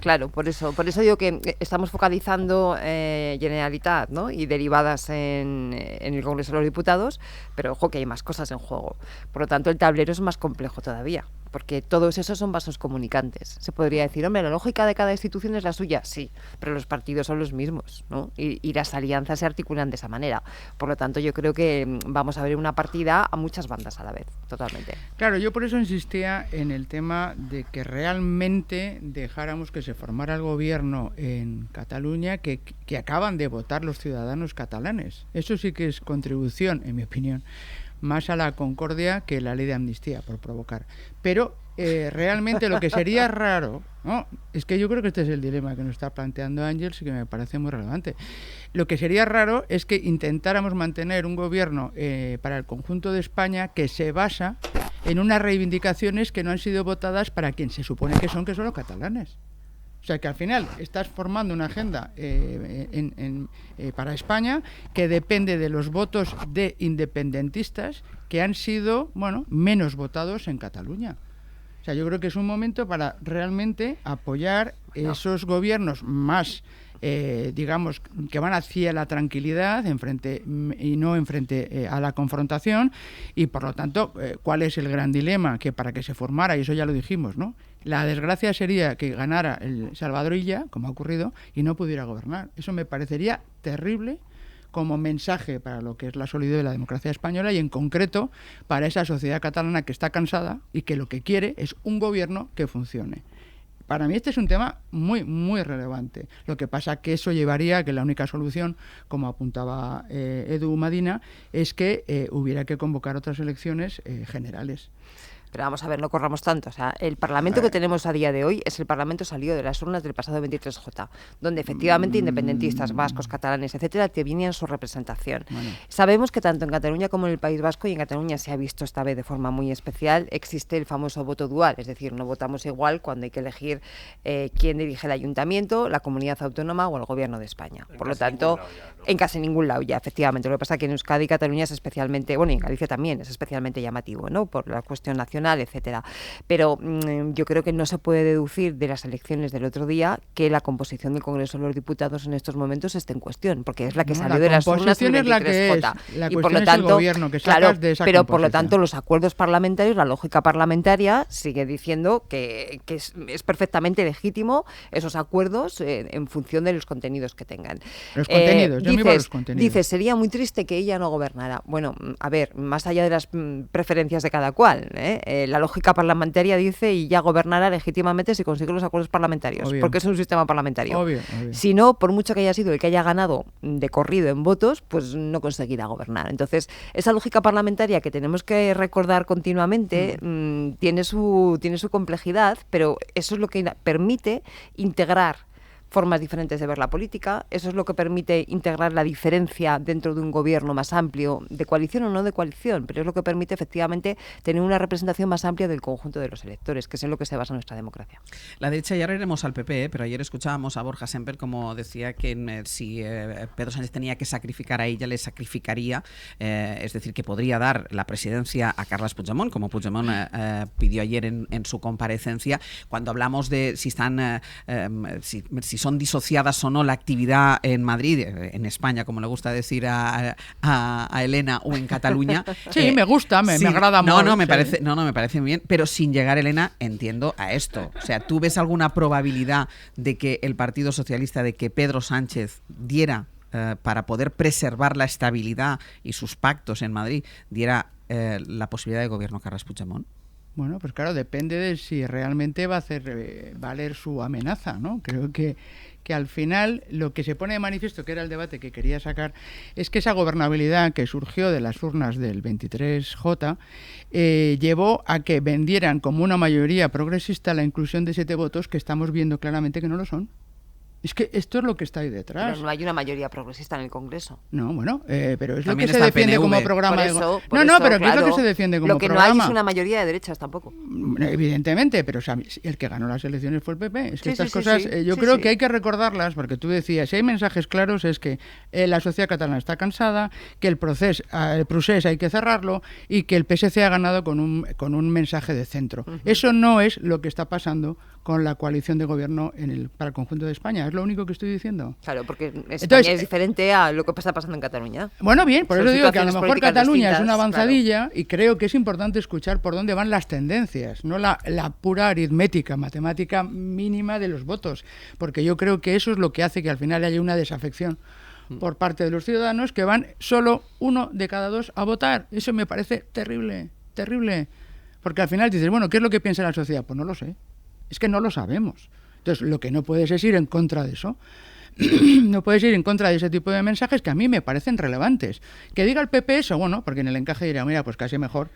Claro, por eso digo que estamos focalizando Generalitat, ¿no? Y derivadas en el Congreso de los Diputados, pero ojo que hay más cosas en juego. Por lo tanto, el tablero es más complejo todavía, porque todos esos son vasos comunicantes. Se podría decir, hombre, la lógica de cada institución es la suya, sí, pero los partidos son los mismos, ¿no? Y las alianzas se articulan de esa manera. Por lo tanto, yo creo que vamos a ver una partida a muchas bandas a la vez, totalmente. Claro, yo por eso insistía en el tema de que realmente dejáramos que se formara el gobierno en Cataluña que acaban de votar los ciudadanos catalanes. Eso sí que es contribución, en mi opinión, más a la concordia que la ley de amnistía, por provocar. Pero realmente lo que sería raro, ¿no? Es que yo creo que este es el dilema que nos está planteando Ángels y que me parece muy relevante. Lo que sería raro es que intentáramos mantener un gobierno para el conjunto de España que se basa en unas reivindicaciones que no han sido votadas para quien se supone que son los catalanes. O sea que al final estás formando una agenda para España que depende de los votos de independentistas que han sido, menos votados en Cataluña. O sea, yo creo que es un momento para realmente apoyar esos gobiernos más, digamos, que van hacia la tranquilidad y no enfrente a la confrontación. Y por lo tanto, ¿cuál es el gran dilema? Que para que se formara, y eso ya lo dijimos, ¿no? La desgracia sería que ganara el Salvador Illa, como ha ocurrido, y no pudiera gobernar. Eso me parecería terrible como mensaje para lo que es la solidez de la democracia española y en concreto para esa sociedad catalana que está cansada y que lo que quiere es un gobierno que funcione. Para mí este es un tema muy, muy relevante. Lo que pasa que eso llevaría a que la única solución, como apuntaba Edu Madina, es que hubiera que convocar otras elecciones generales. Pero vamos a ver, no corramos tanto. O sea, el Parlamento que tenemos a día de hoy es el Parlamento salido de las urnas del pasado 23J, donde efectivamente independentistas, vascos, catalanes, etcétera, tenían su representación. Bueno. Sabemos que tanto en Cataluña como en el País Vasco, y en Cataluña se ha visto esta vez de forma muy especial, existe el famoso voto dual, es decir, no votamos igual cuando hay que elegir quién dirige el ayuntamiento, la comunidad autónoma o el gobierno de España. Por lo tanto, en casi ningún lado ya, efectivamente. Lo que pasa es que en Euskadi y Cataluña es especialmente, y en Galicia también es especialmente llamativo, ¿no? Por la cuestión nacional, etcétera. Pero yo creo que no se puede deducir de las elecciones del otro día que la composición del Congreso de los Diputados en estos momentos esté en cuestión, porque es la que salió de las urnas el 23J. Y por lo tanto, de esa pero por lo tanto los acuerdos parlamentarios, la lógica parlamentaria sigue diciendo que es perfectamente legítimo esos acuerdos en función de los contenidos que tengan. Los contenidos, yo me iba a los contenidos. Dices, sería muy triste que ella no gobernara. Bueno, a ver, más allá de las preferencias de cada cual, la lógica parlamentaria dice y ya gobernará legítimamente si consigue los acuerdos parlamentarios, obvio, porque es un sistema parlamentario. Obvio. Si no, por mucho que haya sido el que haya ganado de corrido en votos, pues no conseguirá gobernar. Entonces, esa lógica parlamentaria que tenemos que recordar continuamente tiene su complejidad, pero eso es lo que permite integrar formas diferentes de ver la política, eso es lo que permite integrar la diferencia dentro de un gobierno más amplio, de coalición o no de coalición, pero es lo que permite efectivamente tener una representación más amplia del conjunto de los electores, que es en lo que se basa nuestra democracia. La derecha, ya iremos al PP, pero ayer escuchábamos a Borja Semper como decía que si Pedro Sánchez tenía que sacrificar a ella, le sacrificaría, es decir, que podría dar la presidencia a Carles Puigdemont, como Puigdemont pidió ayer en su comparecencia. Cuando hablamos de si están si son disociadas o no la actividad en Madrid, en España, como le gusta decir a Elena, o en Cataluña. Sí, me gusta, me agrada mucho. No, me parece muy bien, pero sin llegar, Elena, entiendo a esto. O sea, ¿tú ves alguna probabilidad de que el Partido Socialista, de que Pedro Sánchez diera, para poder preservar la estabilidad y sus pactos en Madrid, diera la posibilidad de gobierno Carles Puigdemont? Bueno, pues claro, depende de si realmente va a hacer valer su amenaza, ¿no? Creo que al final lo que se pone de manifiesto, que era el debate que quería sacar, es que esa gobernabilidad que surgió de las urnas del 23J llevó a que vendieran como una mayoría progresista la inclusión de 7 votos que estamos viendo claramente que no lo son. Es que esto es lo que está ahí detrás. Pero no hay una mayoría progresista en el Congreso. No, bueno, pero es También lo que se defiende PNV. como programa. Por eso, pero claro, ¿qué es lo que se defiende como programa? Lo que programa? no hay es una mayoría de derechas tampoco. Evidentemente, pero o sea, el que ganó las elecciones fue el PP. Es que Sí, estas sí, cosas sí, yo sí, creo sí. que hay que recordarlas, porque tú decías, si hay mensajes claros es que la sociedad catalana está cansada, que el procés hay que cerrarlo y que el PSC ha ganado con un mensaje de centro. Eso no es lo que está pasando con la coalición de gobierno para el conjunto de España. Es lo único que estoy diciendo. Claro, porque España Entonces, es diferente a lo que está pasando en Cataluña. Bueno, bien, por Son eso digo que a lo situaciones mejor políticas Cataluña es distintas, una avanzadilla claro. y creo que es importante escuchar por dónde van las tendencias, no la pura aritmética, matemática mínima de los votos, porque yo creo que eso es lo que hace que al final haya una desafección por parte de los ciudadanos que van solo 1 de cada 2 a votar. Eso me parece terrible, terrible, porque al final dices, bueno, ¿qué es lo que piensa la sociedad? Pues no lo sé, es que no lo sabemos. Entonces, lo que no puedes es ir en contra de eso. No puedes ir en contra de ese tipo de mensajes que a mí me parecen relevantes. Que diga el PP eso, bueno, porque en el encaje dirá, mira, pues casi mejor.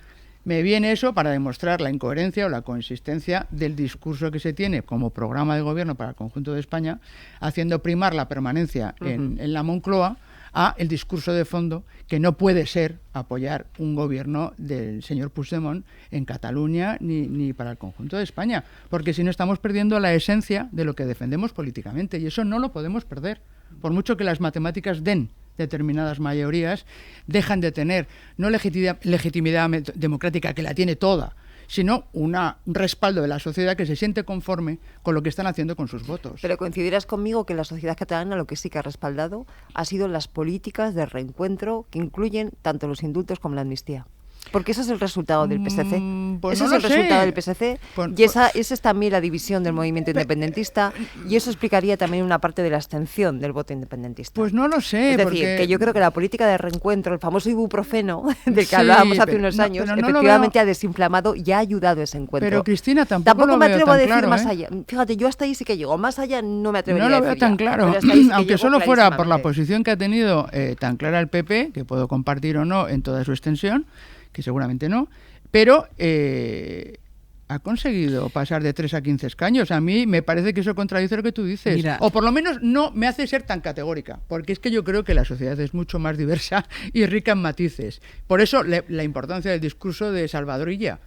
Me viene eso para demostrar la incoherencia o la consistencia del discurso que se tiene como programa de gobierno para el conjunto de España, haciendo primar la permanencia en la Moncloa a el discurso de fondo, que no puede ser apoyar un gobierno del señor Puigdemont en Cataluña ni para el conjunto de España, porque si no estamos perdiendo la esencia de lo que defendemos políticamente, y eso no lo podemos perder, por mucho que las matemáticas den determinadas mayorías, dejan de tener no legitimidad democrática, que la tiene toda, sino un respaldo de la sociedad que se siente conforme con lo que están haciendo con sus votos. Pero coincidirás conmigo que la sociedad catalana lo que sí que ha respaldado ha sido las políticas de reencuentro que incluyen tanto los indultos como la amnistía. Porque ese es el resultado del PSC. Pues Ese no es el lo resultado sé. del PSC y esa es también la división del movimiento independentista y eso explicaría también una parte de la abstención del voto independentista. Pues no lo sé. Es decir, porque que yo creo que la política de reencuentro, el famoso ibuprofeno del que Sí, hablábamos hace pero unos no- años, pero no lo efectivamente veo. ha desinflamado y ha ayudado a ese encuentro. Pero Cristina, tampoco lo me veo atrevo a tan decir claro, más ¿eh? allá. Fíjate, yo hasta ahí sí que llego. Más allá no me atrevería no lo a veo decir tan ya, claro, pero hasta ahí sí que aunque llego solo fuera por la clarísimamente. posición que ha tenido tan clara el PP, que puedo compartir o no en toda su extensión, que seguramente no, pero ha conseguido pasar de 3 a 15 escaños. A mí me parece que eso contradice lo que tú dices. Mira. O por lo menos no me hace ser tan categórica, porque es que yo creo que la sociedad es mucho más diversa y rica en matices. Por eso la importancia del discurso de Salvador Illa,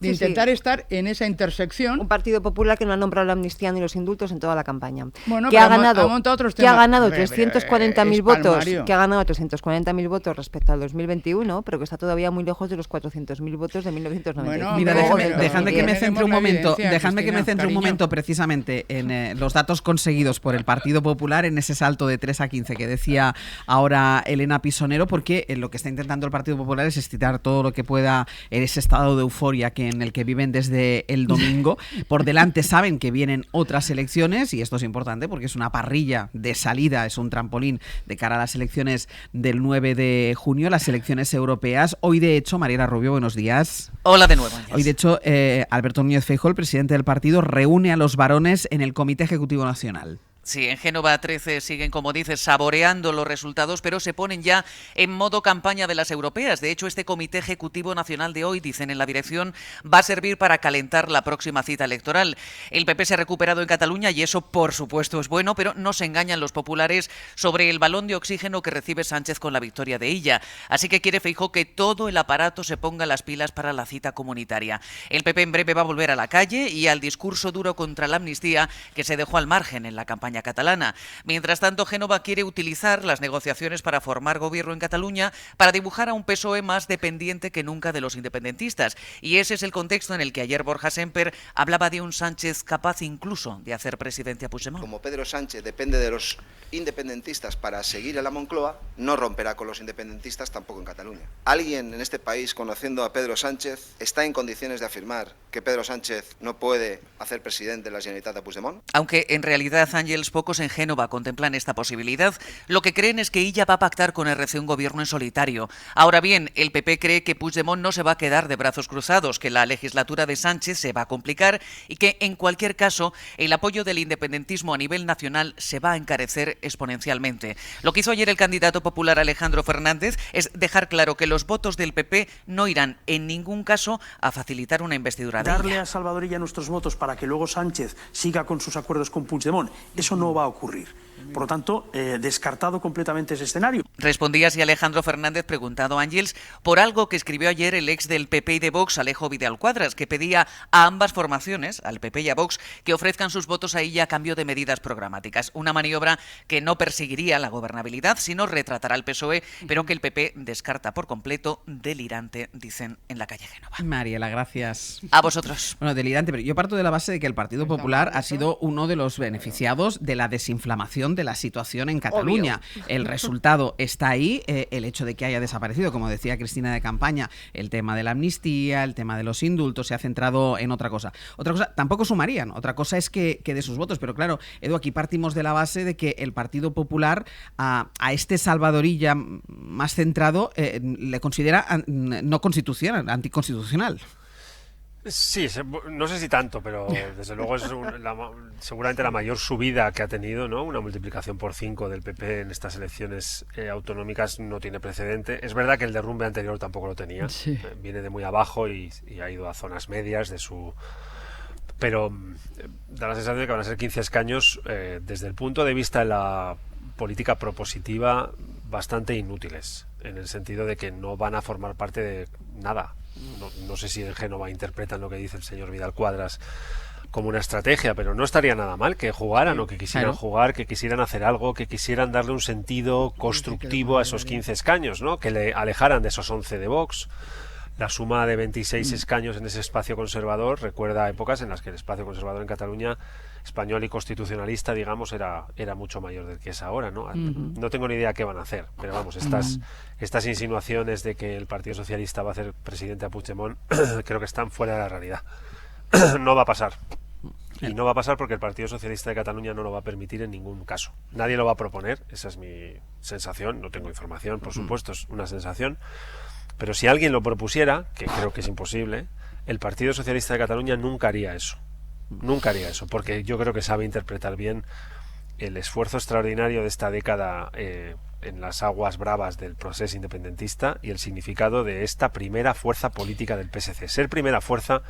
de Sí, sí. intentar estar en esa intersección. Un Partido Popular que no ha nombrado la amnistía ni los indultos en toda la campaña. Bueno, que pero ha ganado, montado otros que ha temas. ganado Hombre, 340.000 es votos, palmario. que ha ganado 340.000 votos respecto al 2021, pero que está todavía muy lejos de los 400.000 votos de 1995. Bueno, Mira, dejadme que me centre un momento, evidencia, dejadme que me Cristina, centre un cariño. momento precisamente en los datos conseguidos por el Partido Popular en ese salto de 3 a 15 que decía ahora Elena Pisonero, porque lo que está intentando el Partido Popular es estirar todo lo que pueda en ese estado de euforia en el que viven desde el domingo. Por delante saben que vienen otras elecciones y esto es importante porque es una parrilla de salida, es un trampolín de cara a las elecciones del 9 de junio, las elecciones europeas. Hoy, de hecho, Mariela Rubio, buenos días. Hola de nuevo. Hoy, de hecho, Alberto Núñez Feijóo, el presidente del partido, reúne a los varones en el Comité Ejecutivo Nacional. Sí, en Génova 13 siguen, como dices, saboreando los resultados, pero se ponen ya en modo campaña de las europeas. De hecho, este Comité Ejecutivo Nacional de hoy, dicen en la dirección, va a servir para calentar la próxima cita electoral. El PP se ha recuperado en Cataluña y eso, por supuesto, es bueno, pero no se engañan los populares sobre el balón de oxígeno que recibe Sánchez con la victoria de Illa. Así que quiere Feijóo que todo el aparato se ponga las pilas para la cita comunitaria. El PP en breve va a volver a la calle y al discurso duro contra la amnistía que se dejó al margen en la campaña catalana. Mientras tanto, Génova quiere utilizar las negociaciones para formar gobierno en Cataluña para dibujar a un PSOE más dependiente que nunca de los independentistas. Y ese es el contexto en el que ayer Borja Semper hablaba de un Sánchez capaz incluso de hacer presidente a Puigdemont. Como Pedro Sánchez depende de los independentistas para seguir en la Moncloa, no romperá con los independentistas tampoco en Cataluña. ¿Alguien en este país, conociendo a Pedro Sánchez, está en condiciones de afirmar que Pedro Sánchez no puede hacer presidente de la Generalitat a Puigdemont? Aunque en realidad, Ángels, pocos en Génova contemplan esta posibilidad, lo que creen es que Illa va a pactar con RC un gobierno en solitario. Ahora bien, el PP cree que Puigdemont no se va a quedar de brazos cruzados, que la legislatura de Sánchez se va a complicar y que, en cualquier caso, el apoyo del independentismo a nivel nacional se va a encarecer exponencialmente. Lo que hizo ayer el candidato popular Alejandro Fernández es dejar claro que los votos del PP no irán en ningún caso a facilitar una investidura de Darle Illa. a Salvador Illa nuestros votos para que luego Sánchez siga con sus acuerdos con Puigdemont, eso eso no va a ocurrir. Por lo tanto, descartado completamente ese escenario. Respondía así Alejandro Fernández, preguntado Ángels, por algo que escribió ayer el ex del PP y de Vox, Alejo Vidal-Quadras, que pedía a ambas formaciones, al PP y a Vox, que ofrezcan sus votos a ella a cambio de medidas programáticas. Una maniobra que no perseguiría la gobernabilidad, sino retratará al PSOE, pero que el PP descarta por completo. Delirante, dicen en la calle Génova. Mariela, gracias. A vosotros. Bueno, delirante, pero yo parto de la base de que el Partido Popular ha sido uno de los beneficiados de la desinflamación de la situación en Cataluña. Obvio. El resultado está ahí, el hecho de que haya desaparecido, como decía Cristina de Campaña, el tema de la amnistía, el tema de los indultos, se ha centrado en otra cosa. Otra cosa, tampoco sumarían, otra cosa es que de sus votos, pero claro, Edu, aquí partimos de la base de que el Partido Popular a este salvadorilla más centrado le considera no constitucional, anticonstitucional. Sí, no sé si tanto, pero desde luego es seguramente la mayor subida que ha tenido, ¿no? Una multiplicación por 5 del PP en estas elecciones autonómicas no tiene precedente. Es verdad que el derrumbe anterior tampoco lo tenía. Sí. Viene de muy abajo y ha ido a zonas medias de su... Pero da la sensación de que van a ser 15 escaños desde el punto de vista de la política propositiva bastante inútiles, en el sentido de que no van a formar parte de nada. No sé si en Génova interpretan lo que dice el señor Vidal-Quadras como una estrategia, pero no estaría nada mal que jugaran o que quisieran jugar, que quisieran hacer algo, que quisieran darle un sentido constructivo a esos 15 escaños, ¿no? Que le alejaran de esos 11 de Vox. La suma de 26 escaños en ese espacio conservador recuerda épocas en las que el espacio conservador en Cataluña, español y constitucionalista, digamos, era mucho mayor del que es ahora, ¿no? No tengo ni idea qué van a hacer, pero vamos, estas insinuaciones de que el Partido Socialista va a hacer presidente a Puigdemont creo que están fuera de la realidad. No va a pasar. Y no va a pasar porque el Partido Socialista de Cataluña no lo va a permitir en ningún caso. Nadie lo va a proponer, esa es mi sensación, no tengo información, por supuesto, es una sensación. Pero si alguien lo propusiera, que creo que es imposible, el Partido Socialista de Cataluña nunca haría eso. Nunca haría eso, porque yo creo que sabe interpretar bien el esfuerzo extraordinario de esta década en las aguas bravas del proceso independentista y el significado de esta primera fuerza política del PSC. Ser primera fuerza,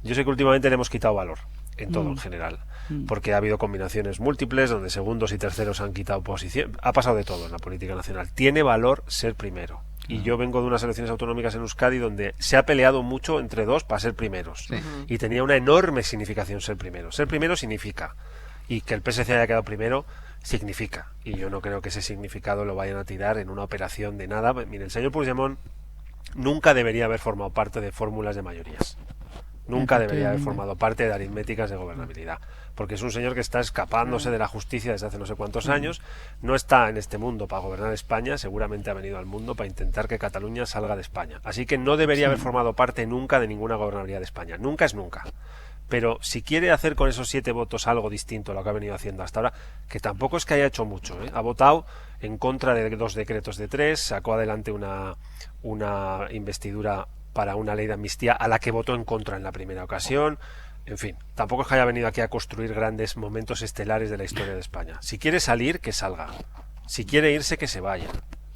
yo sé que últimamente le hemos quitado valor en todo en general, porque ha habido combinaciones múltiples donde segundos y terceros han quitado posición. Ha pasado de todo en la política nacional. Tiene valor ser primero. Y yo vengo de unas elecciones autonómicas en Euskadi donde se ha peleado mucho entre dos para ser primeros. Sí. Y tenía una enorme significación ser primero. Ser primero significa. Y que el PSC haya quedado primero significa. Y yo no creo que ese significado lo vayan a tirar en una operación de nada. Mire, el señor Puigdemont nunca debería haber formado parte de fórmulas de mayorías. Nunca debería haber formado parte de aritméticas de gobernabilidad, porque es un señor que está escapándose de la justicia desde hace no sé cuántos años, no está en este mundo para gobernar España, seguramente ha venido al mundo para intentar que Cataluña salga de España. Así que no debería haber formado parte nunca de ninguna gobernabilidad de España. Nunca es nunca. Pero si quiere hacer con esos 7 votos algo distinto a lo que ha venido haciendo hasta ahora, que tampoco es que haya hecho mucho, ha votado en contra de 2 decretos de 3, sacó adelante una investidura para una ley de amnistía a la que votó en contra en la primera ocasión. En fin, tampoco es que haya venido aquí a construir grandes momentos estelares de la historia de España. Si quiere salir, que salga. Si quiere irse, que se vaya.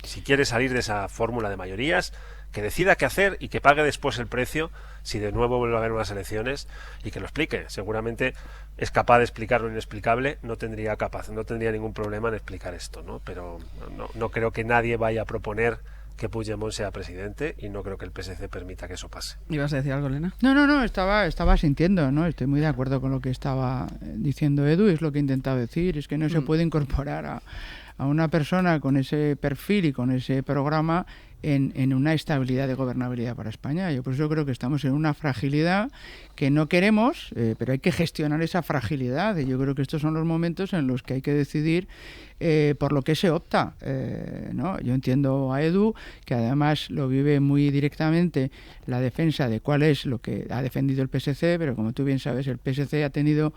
Si quiere salir de esa fórmula de mayorías, que decida qué hacer y que pague después el precio si de nuevo vuelve a haber unas elecciones, y que lo explique. Seguramente es capaz de explicar lo inexplicable, no tendría ningún problema en explicar esto, ¿no? Pero no creo que nadie vaya a proponer que Puigdemont sea presidente, y no creo que el PSC permita que eso pase. ¿Ibas a decir algo, Elena? No, estaba sintiendo, ¿no? Estoy muy de acuerdo con lo que estaba diciendo Edu, es lo que he intentado decir, es que no se puede incorporar a una persona con ese perfil y con ese programa en una estabilidad de gobernabilidad para España. Yo por eso creo que estamos en una fragilidad que no queremos, pero hay que gestionar esa fragilidad, y yo creo que estos son los momentos en los que hay que decidir por lo que se opta, ¿no? Yo entiendo a Edu, que además lo vive muy directamente, la defensa de cuál es lo que ha defendido el PSC, pero como tú bien sabes, el PSC ha tenido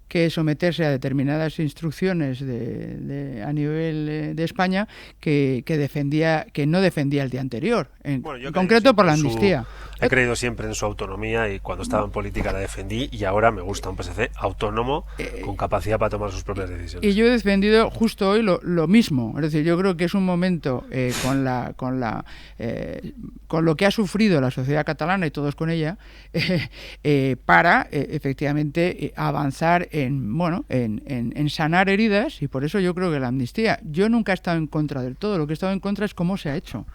que someterse a determinadas instrucciones a nivel de España que no defendía el día anterior, en concreto por la amnistía. He creído siempre en su autonomía, y cuando estaba en política la defendí, y ahora me gusta un PSC autónomo, con capacidad para tomar sus propias decisiones. Y yo he defendido justo hoy lo mismo, es decir, yo creo que es un momento con lo que ha sufrido la sociedad catalana y todos con ella, para efectivamente avanzar en sanar heridas, y por eso yo creo que la amnistía, yo nunca he estado en contra del todo, lo que he estado en contra es cómo se ha hecho.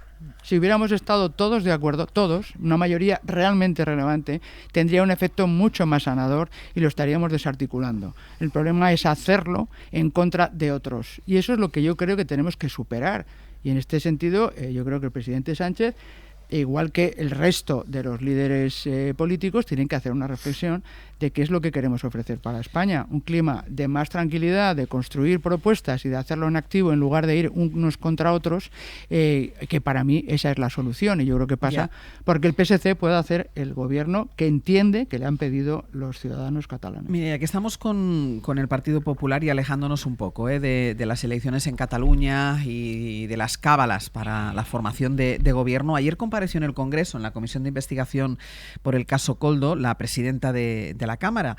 Si hubiéramos estado todos de acuerdo, todos, una mayoría realmente relevante, tendría un efecto mucho más sanador y lo estaríamos desarticulando. El problema es hacerlo en contra de otros, y eso es lo que yo creo que tenemos que superar. Y en este sentido, yo creo que el presidente Sánchez, igual que el resto de los líderes políticos, tienen que hacer una reflexión de qué es lo que queremos ofrecer para España. Un clima de más tranquilidad, de construir propuestas y de hacerlo en activo en lugar de ir unos contra otros, que para mí esa es la solución. Y yo creo que pasa porque el PSC pueda hacer el gobierno que entiende que le han pedido los ciudadanos catalanes. Mire, aquí estamos con el Partido Popular y alejándonos un poco de las elecciones en Cataluña y de las cábalas para la formación de gobierno. Ayer compareció en el Congreso, en la Comisión de Investigación por el caso Koldo, la presidenta de la Cámara.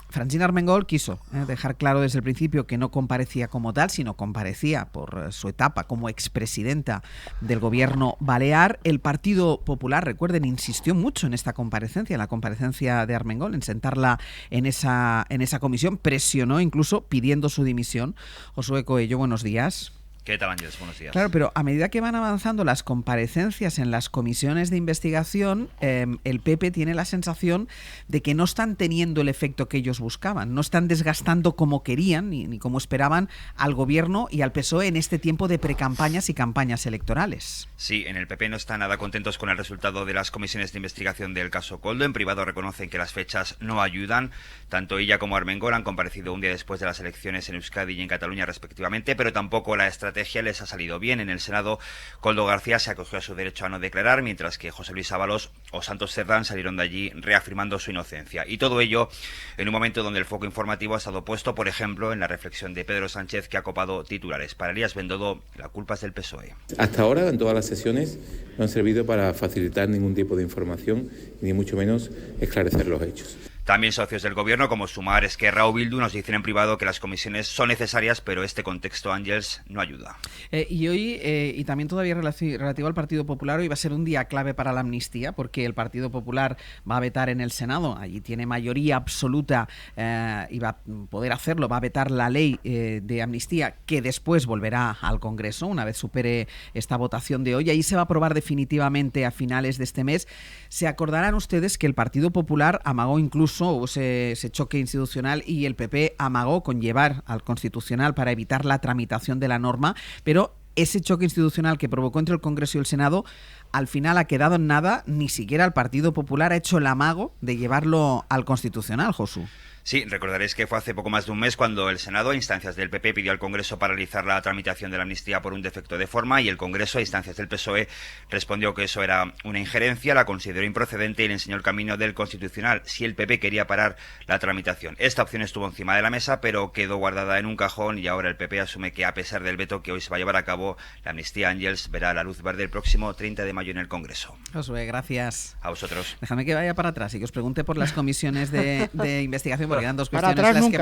Francina Armengol quiso dejar claro desde el principio que no comparecía como tal, sino comparecía por su etapa como expresidenta del gobierno balear. El Partido Popular, recuerden, insistió mucho en esta comparecencia, en la comparecencia de Armengol, en sentarla en esa comisión, presionó incluso pidiendo su dimisión. Josué Coello, buenos días. ¿Qué tal, Ángeles? Buenos días. Claro, pero a medida que van avanzando las comparecencias en las comisiones de investigación, el PP tiene la sensación de que no están teniendo el efecto que ellos buscaban, no están desgastando como querían ni como esperaban al gobierno y al PSOE en este tiempo de precampañas y campañas electorales. Sí, en el PP no están nada contentos con el resultado de las comisiones de investigación del caso Koldo. En privado reconocen que las fechas no ayudan. Tanto ella como Armengol han comparecido un día después de las elecciones en Euskadi y en Cataluña respectivamente, pero tampoco la estrategia les ha salido bien. En el Senado, Koldo García se acogió a su derecho a no declarar, mientras que José Luis Ábalos o Santos Cerdán salieron de allí reafirmando su inocencia. Y todo ello en un momento donde el foco informativo ha estado puesto, por ejemplo, en la reflexión de Pedro Sánchez, que ha copado titulares. Para Elías Bendodo, la culpa es del PSOE. Hasta ahora, en todas las sesiones, no han servido para facilitar ningún tipo de información, ni mucho menos esclarecer los hechos. También socios del gobierno como Sumar, Esquerra o Bildu nos dicen en privado que las comisiones son necesarias, pero este contexto, Ángels, no ayuda. Y hoy, y también todavía relativo al Partido Popular, hoy va a ser un día clave para la amnistía, porque el Partido Popular va a vetar en el Senado, allí tiene mayoría absoluta y va a poder hacerlo, va a vetar la ley de amnistía que después volverá al Congreso una vez supere esta votación de hoy. Ahí se va a aprobar definitivamente a finales de este mes. Se acordarán ustedes que el Partido Popular amagó incluso, hubo ese choque institucional y el PP amagó con llevar al Constitucional para evitar la tramitación de la norma, pero ese choque institucional que provocó entre el Congreso y el Senado al final ha quedado en nada. Ni siquiera el Partido Popular ha hecho el amago de llevarlo al Constitucional, Josu. Sí, recordaréis que fue hace poco más de un mes cuando el Senado, a instancias del PP, pidió al Congreso paralizar la tramitación de la amnistía por un defecto de forma y el Congreso, a instancias del PSOE, respondió que eso era una injerencia, la consideró improcedente y le enseñó el camino del Constitucional si el PP quería parar la tramitación. Esta opción estuvo encima de la mesa, pero quedó guardada en un cajón y ahora el PP asume que, a pesar del veto que hoy se va a llevar a cabo, la amnistía, Ángels, verá la luz verde el próximo 30 de mayo en el Congreso. Josué, gracias. A vosotros. Déjame que vaya para atrás y que os pregunte por las comisiones de investigación, porque eran dos para cuestiones atrás que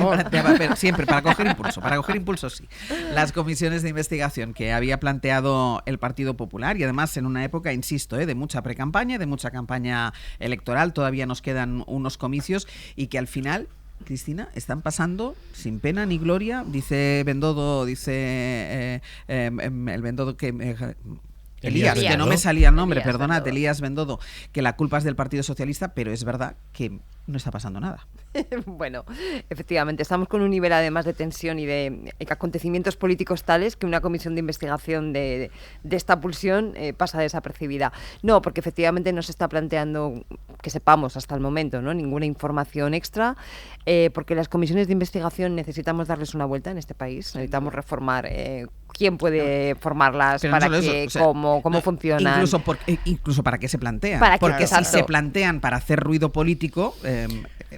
planteaba, pero siempre para coger impulso sí. Las comisiones de investigación que había planteado el Partido Popular y además en una época, insisto, de mucha precampaña, de mucha campaña electoral, todavía nos quedan unos comicios y que al final, Cristina, están pasando sin pena ni gloria, dice Bendodo, el Bendodo que... Elías, que no me salía el nombre, perdonad, Elías Bendodo, que la culpa es del Partido Socialista, pero es verdad que no está pasando nada. Bueno, efectivamente, estamos con un nivel además de tensión y de acontecimientos políticos tales que una comisión de investigación de esta pulsión pasa desapercibida. No, porque efectivamente no se está planteando, que sepamos hasta el momento, ¿no?, ninguna información extra, porque las comisiones de investigación necesitamos darles una vuelta en este país, necesitamos reformar quién puede formarlas, pero para no qué, eso, cómo funcionan. Incluso para qué se plantean. Porque si se plantean para hacer ruido político,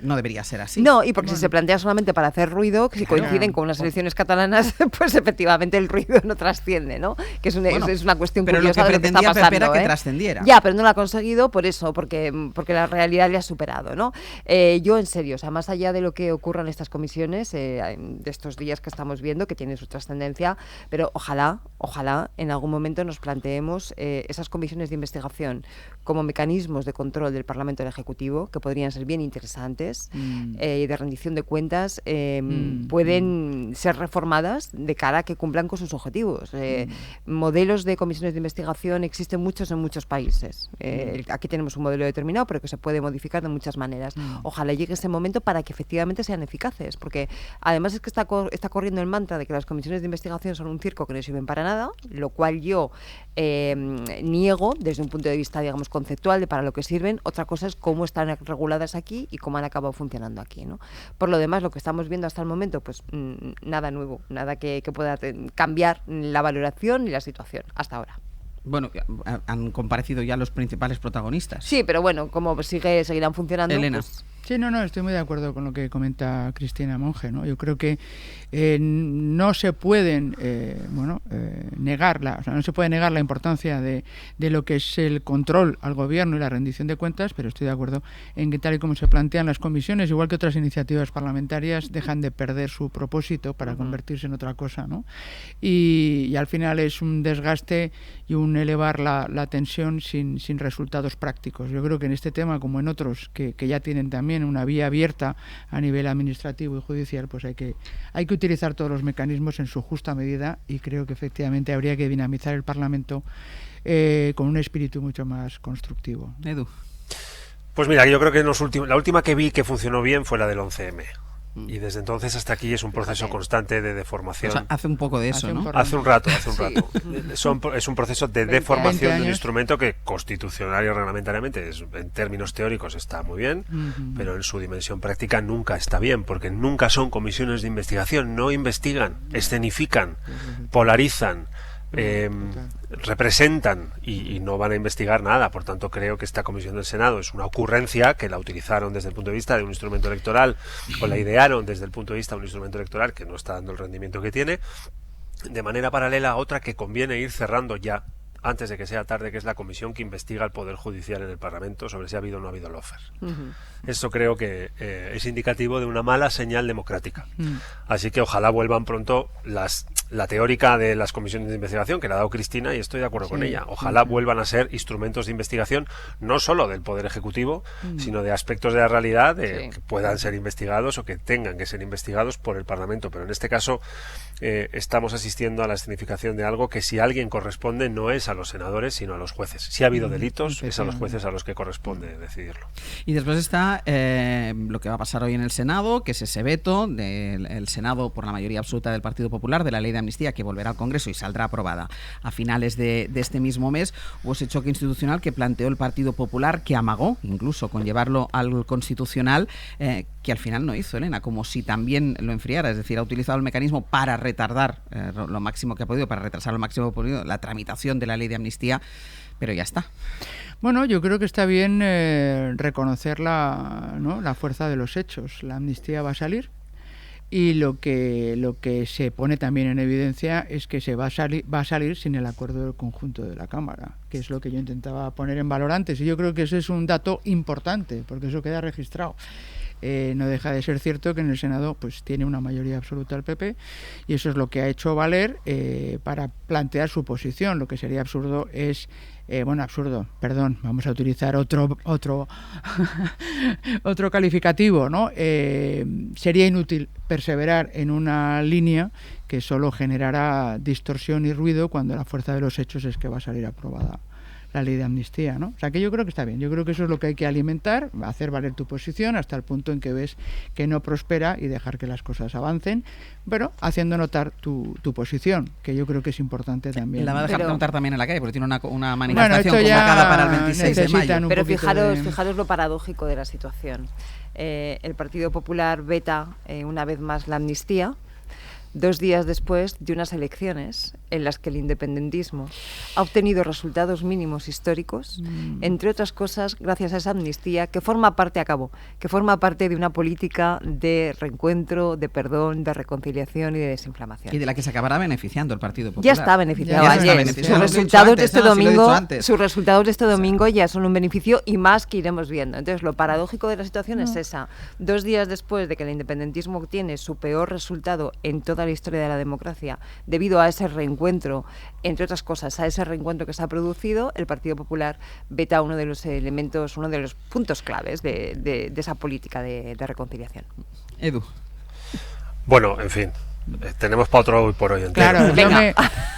no debería ser así. No, y porque si se plantea solamente para hacer ruido, si coinciden con unas elecciones catalanas, pues efectivamente el ruido no trasciende, ¿no? Que es una cuestión curiosa de lo que está pasando. Pero lo que pretendía Pepe era que trascendiera. Ya, pero no lo ha conseguido por eso, porque la realidad le ha superado, ¿no? Yo, en serio, o sea, más allá de lo que ocurra en estas comisiones, de estos días que estamos viendo, que tienen su trascendencia, pero ojalá en algún momento nos planteemos esas comisiones de investigación como mecanismos de control del Parlamento del Ejecutivo, que podrían ser bien interesantes, electorales y de rendición de cuentas pueden ser reformadas de cara a que cumplan con sus objetivos. Modelos de comisiones de investigación existen muchos en muchos países. Aquí tenemos un modelo determinado, pero que se puede modificar de muchas maneras. Ojalá llegue ese momento para que efectivamente sean eficaces, porque además es que está corriendo el mantra de que las comisiones de investigación son un circo que no sirven para nada, lo cual yo niego desde un punto de vista, digamos, conceptual de para lo que sirven. Otra cosa es cómo están reguladas aquí y cómo han acabado funcionando aquí, ¿no? Por lo demás, lo que estamos viendo hasta el momento, pues nada nuevo, nada que pueda cambiar la valoración ni la situación hasta ahora. Bueno, han comparecido ya los principales protagonistas. Sí, pero bueno, como seguirán funcionando. Elena. Pues... Sí, no, estoy muy de acuerdo con lo que comenta Cristina Monge, ¿no? Yo creo que no se pueden no se puede negar la importancia de lo que es el control al gobierno y la rendición de cuentas, pero estoy de acuerdo en que tal y como se plantean las comisiones, igual que otras iniciativas parlamentarias, dejan de perder su propósito para convertirse en otra cosa, ¿no? Y al final es un desgaste y un elevar la tensión sin resultados prácticos. Yo creo que en este tema, como en otros que ya tienen también una vía abierta a nivel administrativo y judicial, pues hay que utilizar todos los mecanismos en su justa medida, y creo que efectivamente habría que dinamizar el Parlamento con un espíritu mucho más constructivo. Edu. Pues mira, yo creo que la última que vi que funcionó bien fue la del 11M. Y desde entonces hasta aquí es un proceso constante de deformación. O sea, hace un poco de eso, ¿no? Hace un rato. Es un proceso de deformación de un instrumento que constitucional y reglamentariamente, en términos teóricos, está muy bien, pero en su dimensión práctica nunca está bien, porque nunca son comisiones de investigación, no investigan, escenifican, polarizan, representan y no van a investigar nada. Por tanto, creo que esta comisión del Senado es una ocurrencia que la utilizaron desde el punto de vista de un instrumento electoral, o la idearon desde el punto de vista de un instrumento electoral que no está dando el rendimiento que tiene, de manera paralela a otra que conviene ir cerrando ya, antes de que sea tarde, que es la comisión que investiga el Poder Judicial en el Parlamento sobre si ha habido o no ha habido lawfare. Eso creo que es indicativo de una mala señal democrática. Así que ojalá vuelvan pronto la teórica de las comisiones de investigación, que la ha dado Cristina, y estoy de acuerdo con ella. Ojalá vuelvan a ser instrumentos de investigación, no solo del Poder Ejecutivo, sino de aspectos de la realidad que puedan ser investigados o que tengan que ser investigados por el Parlamento. Pero en este caso estamos asistiendo a la escenificación de algo que, si alguien corresponde, no es a los senadores, sino a los jueces. Si ha habido delitos, es a los jueces a los que corresponde decidirlo. Y después está lo que va a pasar hoy en el Senado, que es ese veto del Senado por la mayoría absoluta del Partido Popular de la ley de amnistía, que volverá al Congreso y saldrá aprobada a finales de este mismo mes. Hubo ese choque institucional que planteó el Partido Popular, que amagó incluso con llevarlo al Constitucional, que al final no hizo, Elena, como si también lo enfriara. Es decir, ha utilizado el mecanismo para retardar lo máximo que ha podido, para retrasar lo máximo que ha podido la tramitación de la ley de amnistía, pero ya está. Bueno, yo creo que está bien reconocer la fuerza de los hechos. La amnistía va a salir, y lo que se pone también en evidencia es que va a salir sin el acuerdo del conjunto de la Cámara, que es lo que yo intentaba poner en valor antes, y yo creo que ese es un dato importante, porque eso queda registrado. No deja de ser cierto que en el Senado pues tiene una mayoría absoluta el PP, y eso es lo que ha hecho valer para plantear su posición. Lo que sería absurdo es vamos a utilizar otro otro calificativo, ¿no? Sería inútil perseverar en una línea que solo generará distorsión y ruido cuando la fuerza de los hechos es que va a salir aprobada la ley de amnistía, ¿no? O sea, que yo creo que está bien. Yo creo que eso es lo que hay que alimentar, hacer valer tu posición hasta el punto en que ves que no prospera y dejar que las cosas avancen, pero haciendo notar tu posición, que yo creo que es importante también. La va a dejar notar también en la calle, porque tiene una manifestación convocada para el 26 de mayo. Pero fijaros lo paradójico de la situación. El Partido Popular veta una vez más la amnistía, 2 días después de unas elecciones en las que el independentismo ha obtenido resultados mínimos históricos, entre otras cosas gracias a esa amnistía que forma parte de una política de reencuentro, de perdón, de reconciliación y de desinflamación. Y de la que se acabará beneficiando el Partido Popular. Ya está beneficiado ayer. Sus resultados de este domingo ya son un beneficio, y más que iremos viendo. Entonces, lo paradójico de la situación es esa. 2 días después de que el independentismo obtiene su peor resultado en toda la historia de la democracia, debido a ese reencuentro reencuentro, entre otras cosas, a ese reencuentro que se ha producido, el Partido Popular veta uno de los elementos, uno de los puntos claves de esa política de reconciliación. Edu. Bueno, en fin. Tenemos para otro hoy por hoy entero. Claro,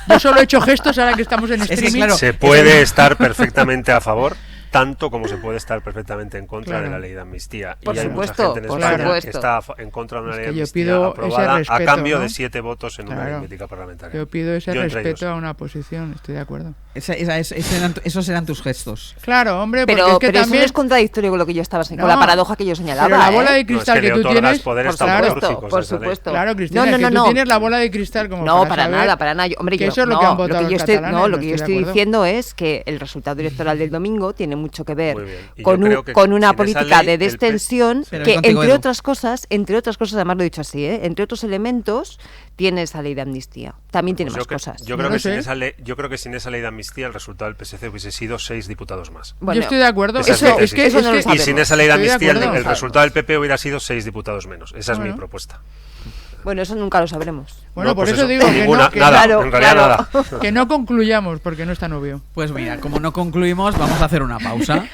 yo solo he hecho gestos ahora que estamos en streaming. Se puede estar perfectamente a favor, tanto como se puede estar perfectamente en contra de la ley de amnistía. Por y hay supuesto, mucha gente en España que está en contra de una ley de amnistía aprobada a cambio de 7 votos en una aritmética parlamentaria. Yo pido ese respeto a una posición, estoy de acuerdo. Esos eran tus gestos. Claro, hombre, porque pero es que eso también no es contradictorio con lo que yo estaba con la paradoja que yo señalaba. Pero la bola de cristal que tú tienes, por supuesto. Claro, Cristina, que tú tienes la bola de cristal como para nada. Hombre, eso es lo que han votado lo que yo estoy diciendo es que el resultado electoral del domingo tiene mucho que ver con una política de distensión que, entre otras cosas, además lo he dicho así, entre otros elementos, tiene esa ley de amnistía. También tiene más cosas. Yo creo que sin esa ley de amnistía el resultado del PSC hubiese sido 6 diputados más. Yo estoy de acuerdo. Y sin esa ley de amnistía el resultado del PP hubiera sido 6 diputados menos. Esa es mi propuesta. Bueno, eso nunca lo sabremos. Bueno, por eso digo que no concluyamos, porque no es tan obvio. Pues mira, como no concluimos, vamos a hacer una pausa.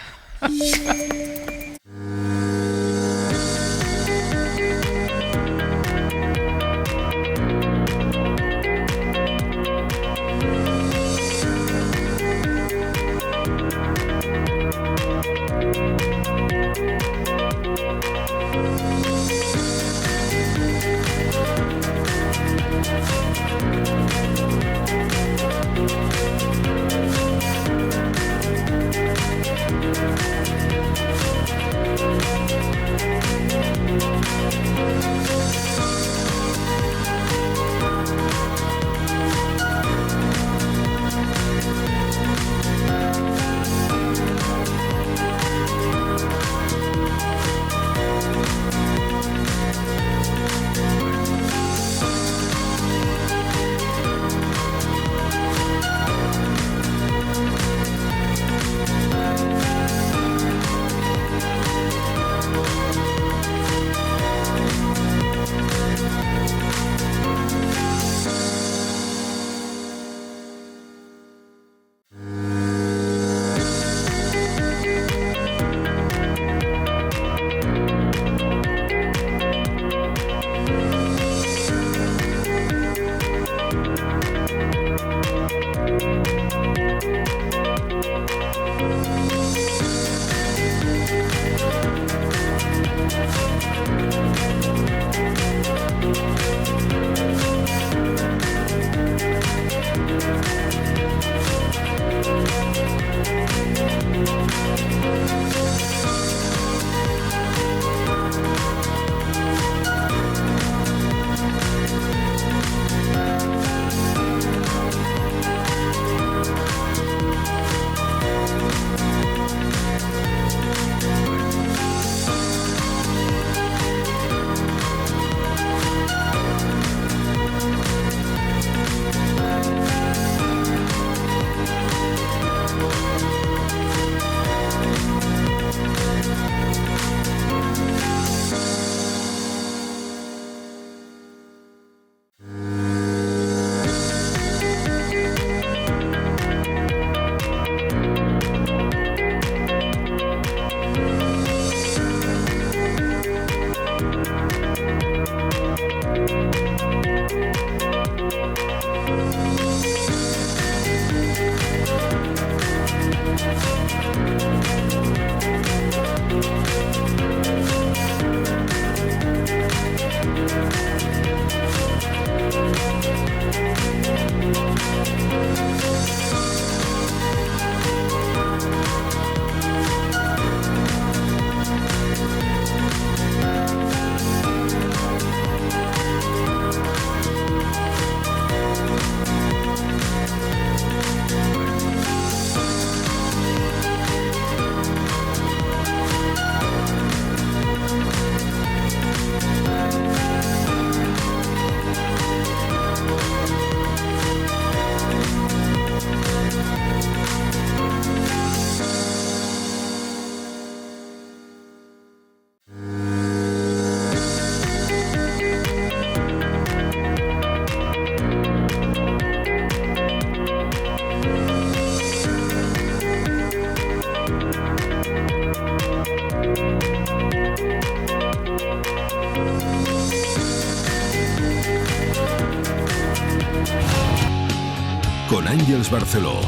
Con Ángeles Barceló.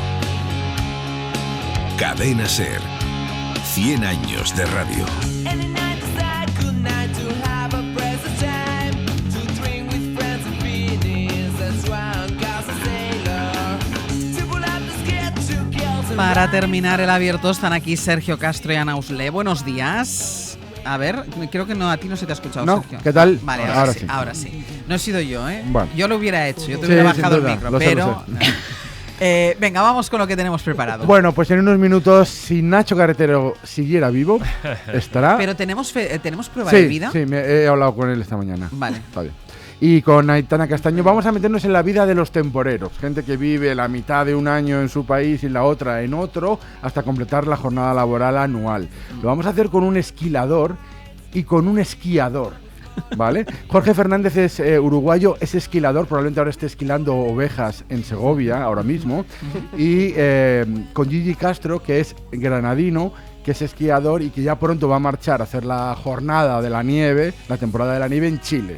Cadena SER. 100 años de radio. Para terminar el abierto están aquí Sergio Castro y Ana Usle. Buenos días. A ver, creo que a ti no se te ha escuchado, no, Sergio. ¿Qué tal? Vale, ahora sí. No he sido yo, ¿eh? Bueno. Yo lo hubiera hecho, yo te hubiera bajado el micro, pero... venga, vamos con lo que tenemos preparado. Bueno, pues en unos minutos, si Nacho Carretero siguiera vivo, estará... Pero ¿tenemos prueba de vida? Sí, he hablado con él esta mañana. Vale. Está bien. Y con Aitana Castaño vamos a meternos en la vida de los temporeros, gente que vive la mitad de un año en su país y la otra en otro, hasta completar la jornada laboral anual. Lo vamos a hacer con un esquilador y con un esquiador, ¿vale? Jorge Fernández es uruguayo, es esquilador, probablemente ahora esté esquilando ovejas en Segovia, ahora mismo, y con Gigi Castro, que es granadino, que es esquiador y que ya pronto va a marchar a hacer la jornada de la nieve, la temporada de la nieve en Chile.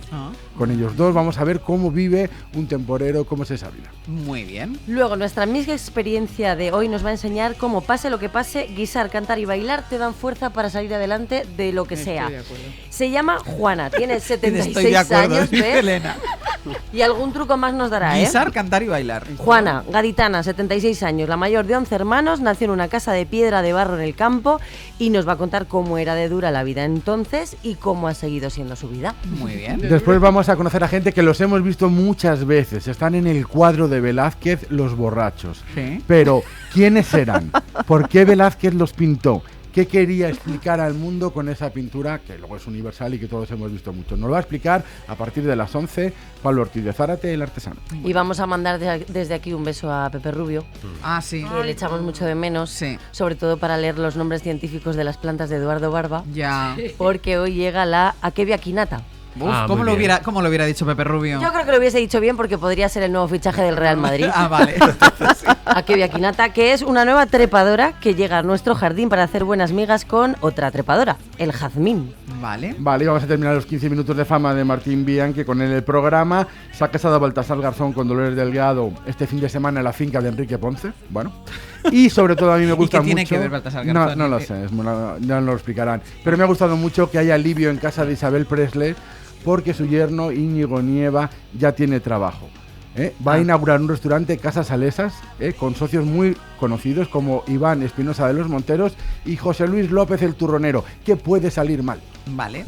Con ellos dos vamos a ver cómo vive un temporero, cómo es esa vida. Muy bien. Luego, nuestra misma experiencia de hoy nos va a enseñar cómo, pase lo que pase, guisar, cantar y bailar te dan fuerza para salir adelante de lo que sea. Se llama Juana, tiene 76 años, ¿ves? Elena. Y algún truco más nos dará, Guisar, cantar y bailar. Juana, gaditana, 76 años, la mayor de 11 hermanos, nació en una casa de piedra de barro en el campo y nos va a contar cómo era de dura la vida entonces y cómo ha seguido siendo su vida. Muy bien. Después vamos a conocer a gente que los hemos visto muchas veces. Están en el cuadro de Velázquez, Los borrachos. Sí. Pero, ¿quiénes eran? ¿Por qué Velázquez los pintó? ¿Qué quería explicar al mundo con esa pintura, que luego es universal y que todos hemos visto mucho? Nos lo va a explicar a partir de las 11 Pablo Ortiz de Zárate, el artesano. Y vamos a mandar desde aquí un beso a Pepe Rubio. Ah, sí. Que le echamos mucho de menos, sobre todo para leer los nombres científicos de las plantas de Eduardo Barba. Ya. Porque hoy llega la Akebia quinata. ¿Cómo lo hubiera dicho Pepe Rubio? Yo creo que lo hubiese dicho bien porque podría ser el nuevo fichaje del Real Madrid. Vale. Akebia quinata, que es una nueva trepadora que llega a nuestro jardín para hacer buenas migas con otra trepadora, el jazmín. Vale. Vale, y vamos a terminar los 15 minutos de fama de Martín Bian, que con él el programa se ha casado Baltasar Garzón con Dolores Delgado este fin de semana en la finca de Enrique Ponce. Bueno. Y sobre todo a mí me gusta mucho... ¿Y qué tiene que ver Baltasar Garzón? No lo sé, ya no lo explicarán. Pero me ha gustado mucho que haya alivio en casa de Isabel Presley, porque su yerno Íñigo Nieva ya tiene trabajo. Va a inaugurar un restaurante, Casas Salesas, con socios muy conocidos como Iván Espinosa de los Monteros y José Luis López el Turronero. ¿Qué puede salir mal? Vale.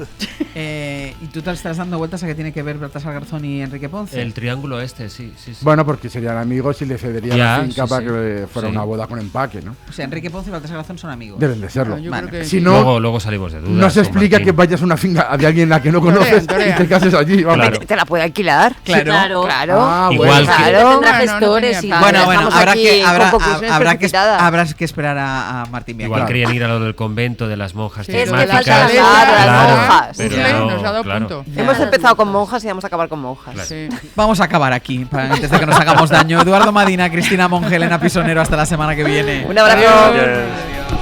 ¿Y tú te estás dando vueltas a qué tiene que ver Baltasar Garzón y Enrique Ponce? El triángulo sí. Bueno, porque serían amigos y le cedería la finca para que fuera una boda con empaque, ¿no? O sea, Enrique Ponce y Baltasar Garzón son amigos. Deben de serlo. Vale. Si no, luego salimos de dudas. No se explica que vayas a una finca de alguien a la que no conoces y te cases allí. Vamos. Te la puede alquilar. Claro. Igual tendrá gestores y bueno, habrá que esperar a Martín Bian. Igual querían ir a lo del convento de las monjas temáticas. monjas. Nos ha dado punto. Hemos empezado con monjas y vamos a acabar con monjas. Claro. Sí. Vamos a acabar aquí, antes de que nos hagamos daño. Eduardo Madina, Cristina Monge, Elena Pisonero, hasta la semana que viene. Un abrazo. Adiós.